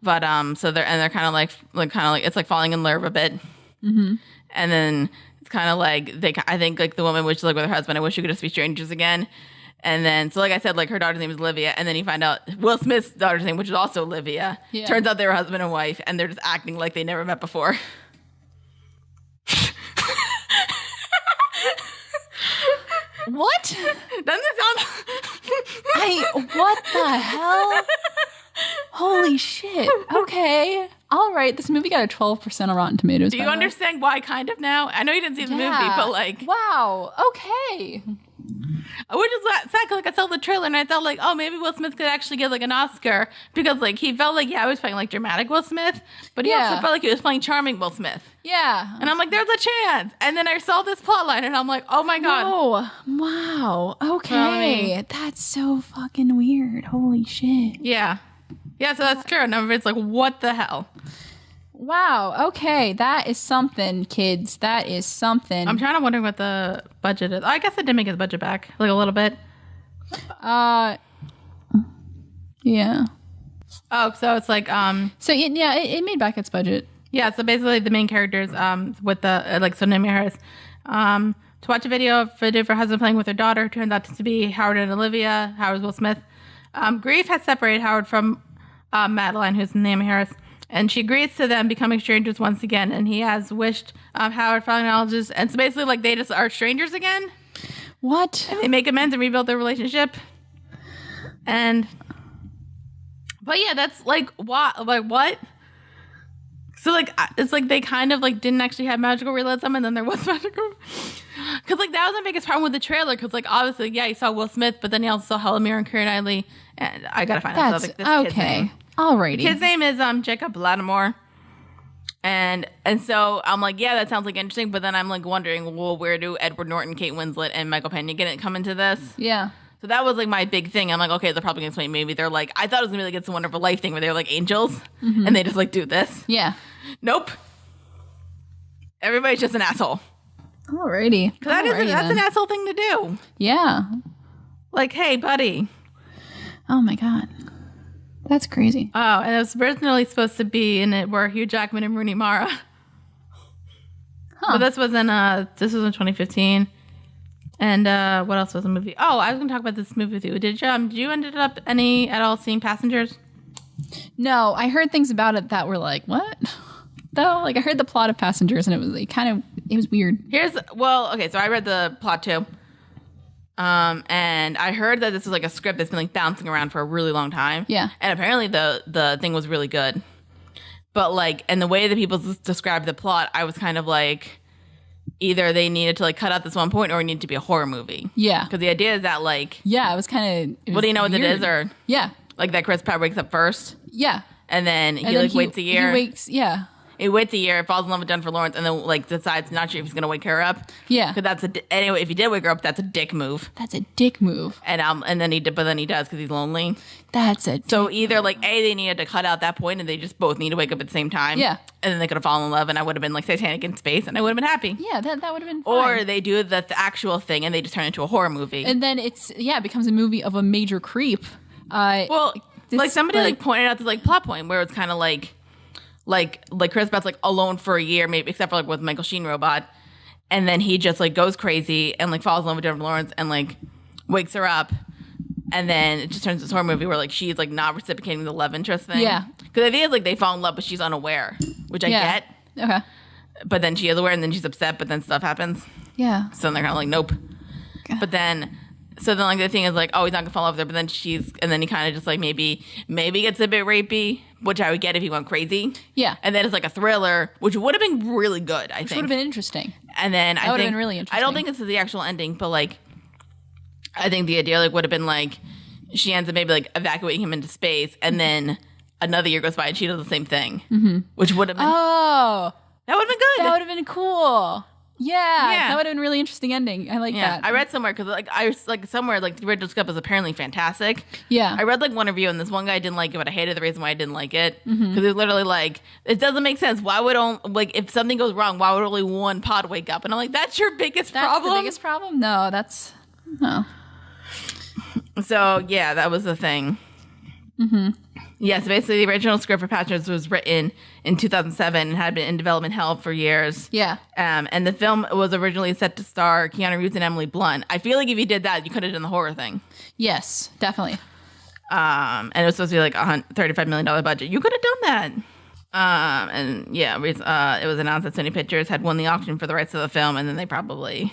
but so they're kind of like it's like falling in love a bit, and then it's kind of like I think like the woman wishes like with her husband, I wish we could just be strangers again. And then, so like I said, like her daughter's name is Olivia, and then you find out Will Smith's daughter's name, which is also Olivia. Yeah. Turns out they were husband and wife, and they're just acting like they never met before. What? Doesn't it sound... what the hell? Holy shit. Okay. All right. This movie got a 12% on Rotten Tomatoes. Do you understand why kind of now? I know you didn't see the movie, but like... Wow. Okay. Which is exactly like I saw the trailer and I thought like, oh, maybe Will Smith could actually get like an Oscar because like he felt like, yeah, he was playing like dramatic Will Smith, but he also felt like he was playing charming Will Smith. Yeah. And I'm like, there's a chance. And then I saw this plot line and I'm like, oh my God. Oh, wow. Okay. That's so fucking weird. Holy shit. Yeah. Yeah, so that's true. And it's like, what the hell? Wow. Okay. That is something, kids. That is something. I'm trying to wonder what the budget is. I guess it did make his budget back, like a little bit. Yeah. Oh, so it's like So it made back its budget. Yeah. So basically, the main characters with the so Naomi Harris to watch a video of her husband playing with her daughter, who turns out to be Howard and Olivia. Howard's Will Smith. Grief has separated Howard from Madeline, who's Naomi Harris, and she agrees to them becoming strangers once again, and he has wished Howard finally acknowledges, and so basically, like, they just are strangers again. What? And they make amends and rebuild their relationship. But yeah, that's like, what? So, like, it's like they kind of, like, didn't actually have magical realism, and then there was magical. Because, like, that was the biggest problem with the trailer. Because, like, obviously, yeah, you saw Will Smith, but then you also saw Helen Mirren and Keira Knightley. And I gotta find out this kid's name. Alrighty. His name is Jacob Lattimore. And so I'm like, yeah, that sounds like interesting. But then I'm like wondering, well, where do Edward Norton, Kate Winslet, and Michael Pena come into this? Yeah. So that was like my big thing. I'm like, okay, they're probably gonna explain. Maybe they're like, I thought it was gonna be like It's a Wonderful Life thing where they're like angels, and they just like do this. Yeah. Nope. Everybody's just an asshole. Alrighty. That's an asshole thing to do. Yeah. Like, hey, buddy. Oh my god. That's crazy. Oh, and it was originally supposed to be in it were Hugh Jackman and Rooney Mara. But this was in 2015. And what else was the movie? Oh, I was going to talk about this movie with you. Did you ended up at all seeing Passengers? No, I heard things about it that were like, what? Though, like I heard the plot of Passengers and it was like it was weird. So I read the plot too. And I heard that this was like a script that's been like bouncing around for a really long time. Yeah. And apparently the thing was really good. But like, and the way that people described the plot, I was kind of like, either they needed to like cut out this one point or it needed to be a horror movie. Yeah. Because the idea is that like... Yeah, it was kind of... Well, do you know what it is? Or yeah. Like that Chris Pratt wakes up first? Yeah. And then he waits a year. He waits a year, falls in love with Jennifer Lawrence, and then like decides not sure if he's gonna wake her up. Yeah, because anyway. If he did wake her up, that's a dick move. That's a dick move. And then he does because he's lonely. That's it. So either like they needed to cut out that point, and they just both need to wake up at the same time. Yeah, and then they could have fallen in love, and I would have been like Titanic in space, and I would have been happy. Yeah, that would have been fine. Or they do the actual thing, and they just turn it into a horror movie, and then it becomes a movie of a major creep. Like somebody pointed out this like plot point where it's kind of like Chris Pratt's like alone for a year, maybe except for like with Michael Sheen robot, and then he just like goes crazy and like falls in love with Jennifer Lawrence and like wakes her up, and then it just turns into this horror movie where like she's like not reciprocating the love interest thing. Yeah, because the idea is like they fall in love, but she's unaware, which I get. Okay, but then she is aware, and then she's upset, but then stuff happens. Yeah, so then they're kind of like nope. God. But then. So then, like, the thing is, like, oh, he's not gonna fall in love with her, but then and then he kind of just, like, maybe gets a bit rapey, which I would get if he went crazy. Yeah. And then it's, like, a thriller, which would have been really good, I think. Would have been interesting. And then that would have been really interesting. I don't think this is the actual ending, but, like, I think the idea, like, would have been, like, she ends up maybe, like, evacuating him into space, and then another year goes by and she does the same thing, which would have been... Oh. That would have been good. That would have been cool. Yeah, that would have been a really interesting ending. I like that. I read somewhere because the original script was apparently fantastic. Yeah, I read like one review and this one guy didn't like it, but I hated the reason why I didn't like it because it was literally like it doesn't make sense. Why would if something goes wrong, why would only one pod wake up? And I'm like, that's your biggest problem. That's the biggest problem. No, that's no. So yeah, that was the thing. Yes, basically the original script for Passengers was written in 2007 and had been in development hell for years. Yeah. And the film was originally set to star Keanu Reeves and Emily Blunt. I feel like if you did that, you could have done the horror thing. Yes, definitely. And it was supposed to be like a $35 million budget. You could have done that. And yeah, it was announced that Sony Pictures had won the auction for the rights to the film, and then they probably...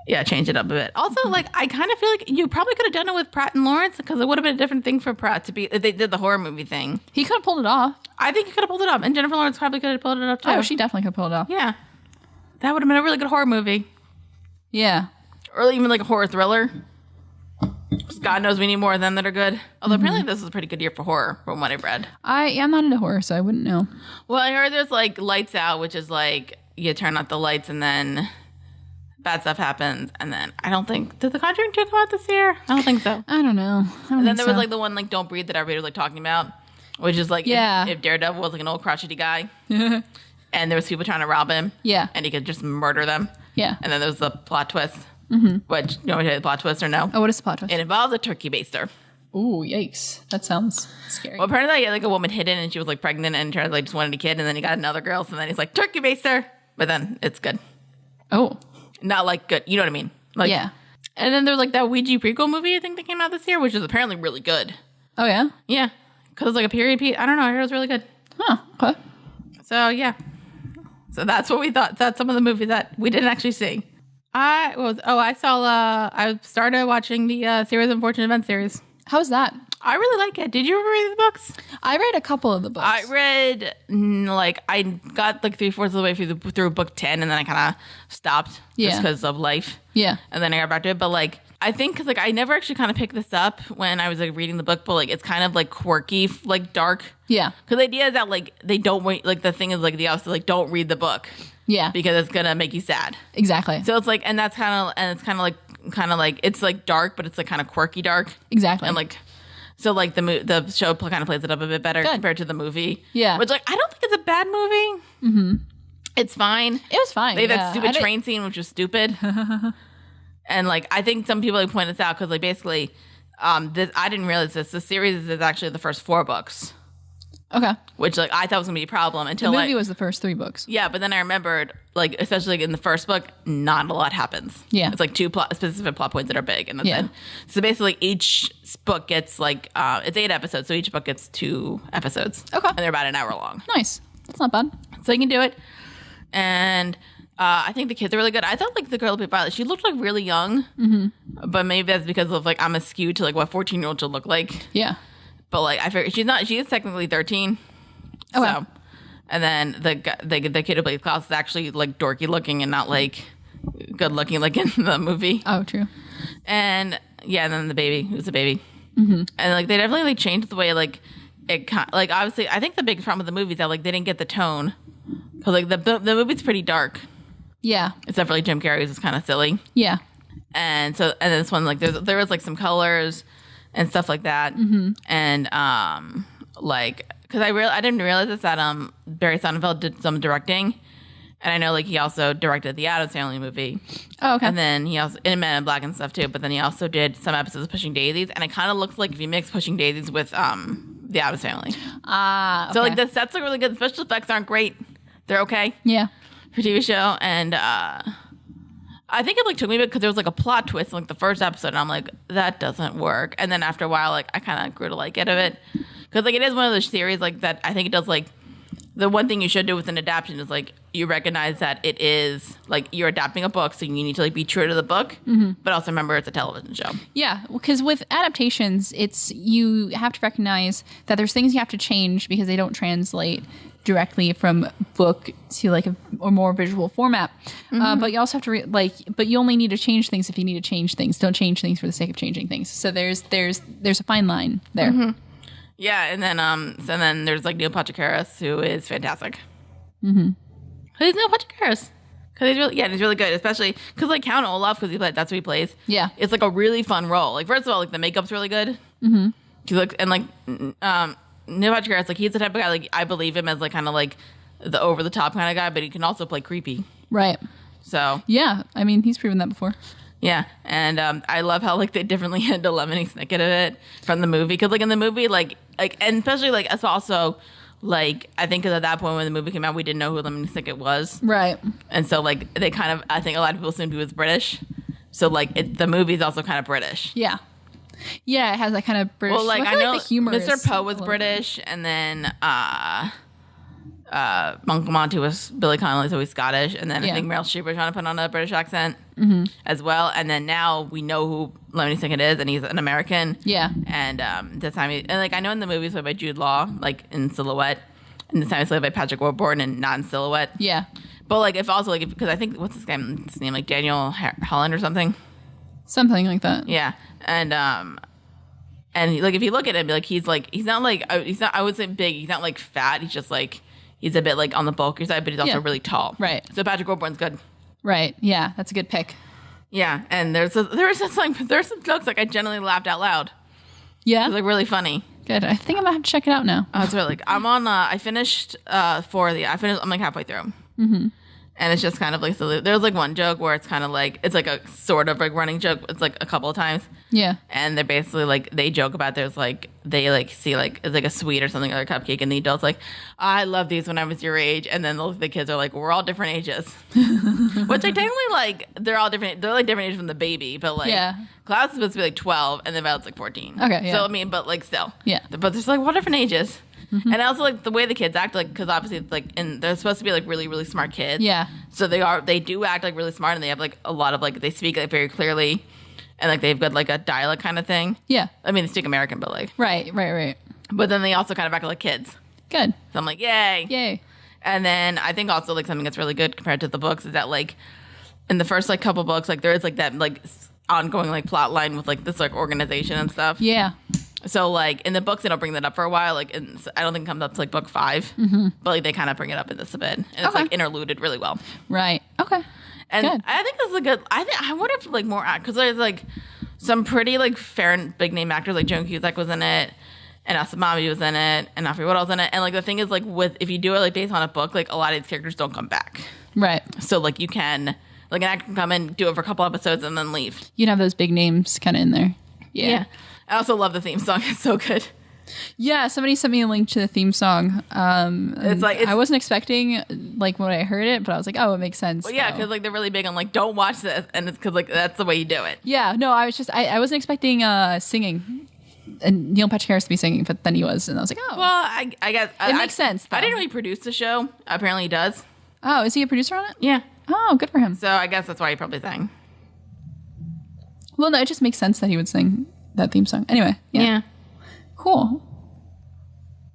Yeah, change it up a bit. Also, like, I kind of feel like you probably could have done it with Pratt and Lawrence because it would have been a different thing for Pratt to be if they did the horror movie thing. He could have pulled it off. I think he could have pulled it off. And Jennifer Lawrence probably could have pulled it off, too. Oh, she definitely could have pulled it off. Yeah. That would have been a really good horror movie. Yeah. Or even like a horror thriller. God knows we need more of them that are good. Although apparently this is a pretty good year for horror from what I've read. I'm not into horror, so I wouldn't know. Well, I heard there's like Lights Out, which is like you turn out the lights and then... bad stuff happens, and then I don't think did The Conjuring 2 come out this year? I don't think so. I don't know. And then there was like the one like Don't Breathe that everybody was like talking about, which is like if Daredevil was like an old crotchety guy, and there was people trying to rob him, and he could just murder them, and then there was the plot twist. Which you know the plot twist or no? Oh, what is the plot twist? It involves a turkey baster. Ooh, yikes! That sounds scary. Well, apparently like a woman hid it and she was like pregnant and turned like just wanted a kid, and then he got another girl, so then he's like turkey baster, but then it's good. Oh. not like good. You know what I mean? Like, yeah. And then there's like that Ouija prequel movie I think that came out this year, which is apparently really good. Oh yeah. Yeah, because it's like a period piece. I don't know. I heard it was really good. Huh. Okay. So yeah. So that's what we thought. That's some of the movies that we didn't actually see. I started watching the Series of Unfortunate Events series. How's that? I really like it. Did you ever read the books? I read a couple of the books. I read I got like 3/4 of the way through book 10, and then I kind of stopped just because of life. Yeah, and then I got back to it. But like I think because like I never actually kind of picked this up when I was like reading the book, but like it's kind of like quirky, like dark. Yeah, because the idea is that like they don't wait. Like the thing is like the opposite. Like don't read the book. Yeah, because it's gonna make you sad. Exactly. So it's like, and that's kind of like it's like dark, but it's like kind of quirky dark. Exactly. And like. So, like, the show kind of plays it up a bit better compared to the movie. Yeah. Which, like, I don't think it's a bad movie. Mm-hmm. It's fine. It was fine. They had that stupid train scene, which was stupid. And, like, I think some people like, point this out because, like, basically, I didn't realize this. The series is actually the first 4 books. Okay. Which, like, I thought was going to be a problem until, the movie was the first 3 books. Yeah, but then I remembered, like, especially like, in the first book, not a lot happens. Yeah. It's, like, 2 specific plot points that are big, and that's it. So, basically, each book gets, like, it's 8 episodes, so each book gets 2 episodes. Okay. And they're about an hour long. Nice. That's not bad. So, you can do it. And I think the kids are really good. I thought, like, the girl who played Violet, she looked, like, really young. Mm-hmm. But maybe that's because of, like, I'm skewed to, like, what 14-year-old should look like. Yeah. But like I figured she is technically 13. Oh, so, and then the kid who plays Klaus is actually like dorky looking and not like good looking like in the movie. Oh, true. And yeah, and then the baby who's a baby. Mm-hmm. And like they definitely like changed the way like it like obviously I think the big problem with the movie is that like they didn't get the tone because like the movie's pretty dark. Yeah. Except for like Jim Carrey's is kind of silly. Yeah. And this one like there was like some colors and stuff like that. Mm-hmm. And like because I didn't realize this that Barry Sonnenfeld did some directing, and I know like he also directed the Addams Family movie. Oh, okay. And then he also in Men in Black and stuff too. But then he also did some episodes of Pushing Daisies, and it kind of looks like if you mix Pushing Daisies with the Addams Family. Ah, okay. So like the sets look really good. The special effects aren't great. They're okay. Yeah. For TV show, and I think it like took me a bit because there was like a plot twist in like the first episode, and I'm like, that doesn't work. And then after a while, like I kind of grew to like it a bit because like it is one of those series like that. I think it does like the one thing you should do with an adaptation is like you recognize that it is like you're adapting a book, so you need to like be true to the book, but also remember it's a television show. Yeah, because with adaptations, it's you have to recognize that there's things you have to change because they don't translate directly from book to like a more visual format. But you also have to but you only need to change things if you need to change things. Don't change things for the sake of changing things. So there's a fine line there. Mm-hmm. Yeah, and then there's like Neil Patrick Harris, who is fantastic. Mm-hmm. Who's Neil Patrick Harris? Because he's really good, especially because like Count Olaf, because that's what he plays. Yeah, it's like a really fun role. Like first of all, like the makeup's really good. Mm-hmm. He looks and like Neil Patrick Harris, like he's the type of guy like I believe him as like kind of like the over the top kind of guy, but he can also play creepy. Right. So yeah, I mean he's proven that before. Yeah, and I love how like they differently handle Lemony Snicket of it from the movie because like in the movie like and especially like it's also like I think at that point when the movie came out we didn't know who Lemony Snicket was. Right. And so like they kind of I think a lot of people assumed he was British, so like the movie's also kind of British. Yeah. Yeah, it has that kind of British. Well, like I know like the humor Mr. Poe was British, and then Uncle Monty was Billy Connolly, so he's Scottish, and then I think Meryl Streep was trying to put on a British accent as well. And then now we know who Lemony Snicket is, and he's an American. Yeah, and this time, and like I know in the movie he's played by Jude Law, like in Silhouette, and this time he's played by Patrick Warburton and not in Silhouette. Yeah, but like if also like because I think what's his name like Daniel Holland or something like that. Yeah, and like if you look at him, like he's not I would say big. He's not like fat. He's just like. He's a bit like on the bulkier side, but he's also really tall. Right. So Patrick Warburton's good. Right. Yeah, that's a good pick. Yeah, and there's some jokes like I genuinely laughed out loud. Yeah. It's like really funny. Good. I think I'm gonna have to check it out now. Oh, it's really. I'm on. I finished I'm like halfway through. Mm-hmm. And it's just kind of like silly. There's like one joke where it's kind of like, it's like a sort of like running joke. It's like a couple of times. Yeah. And they're basically like, they joke about there's like, they like see like, it's like a sweet or something or a cupcake. And the adult's like, I love these when I was your age. And then the kids are like, we're all different ages. Which like technically like, they're all different. They're like different ages from the baby. But like, Klaus is supposed to be like 12 and the Val's like 14. Okay. Yeah. So I mean, but like still. Yeah. But there's like, what different ages? Mm-hmm. And also like the way the kids act, like, because obviously it's like, and they're supposed to be like really really smart kids. Yeah. So they do act like really smart, and they have like a lot of like, they speak like very clearly, and like they've got like a dialect kind of thing. Yeah. I mean, they speak American, but like right. But then they also kind of act like kids. Good. So I'm like, yay. And then I think also like something that's really good compared to the books is that like in the first like couple books, like there is like that like ongoing like plot line with like this like organization and stuff. Yeah. So, like, in the books, they don't bring that up for a while. Like, I don't think it comes up to, like, book 5. Mm-hmm. But, like, they kind of bring it up in this a bit. And it's, like, interluded really well. Right. Okay. And good. I think this is a good... I wonder if, like, more... Because there's, like, some pretty, like, fair and big-name actors. Like, Joan Cusack was in it. And Asamami was in it. And Alfred Woodall's in it. And, like, the thing is, like, if you do it, like, based on a book, like, a lot of these characters don't come back. Right. So, like, you can... Like, an actor can come in, do it for a couple episodes, and then leave. You'd have those big names kind of in there. Yeah. I also love the theme song. It's so good. Yeah, somebody sent me a link to the theme song. It's like I wasn't expecting like when I heard it, but I was like, oh, it makes sense. Well, yeah, because like they're really big on like don't watch this, and it's because like that's the way you do it. Yeah, no, I was just I wasn't expecting singing, and Neil Patrick Harris to be singing, but then he was, and I was like, oh, well, I guess it makes sense. Though. I didn't really produce the show. Apparently, he does. Oh, is he a producer on it? Yeah. Oh, good for him. So I guess that's why he probably sang. Well, no, it just makes sense that he would sing that theme song. Anyway, yeah. Cool.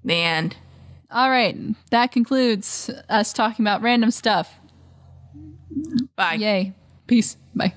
The end. All right. That concludes us talking about random stuff. Bye. Yay. Peace. Bye.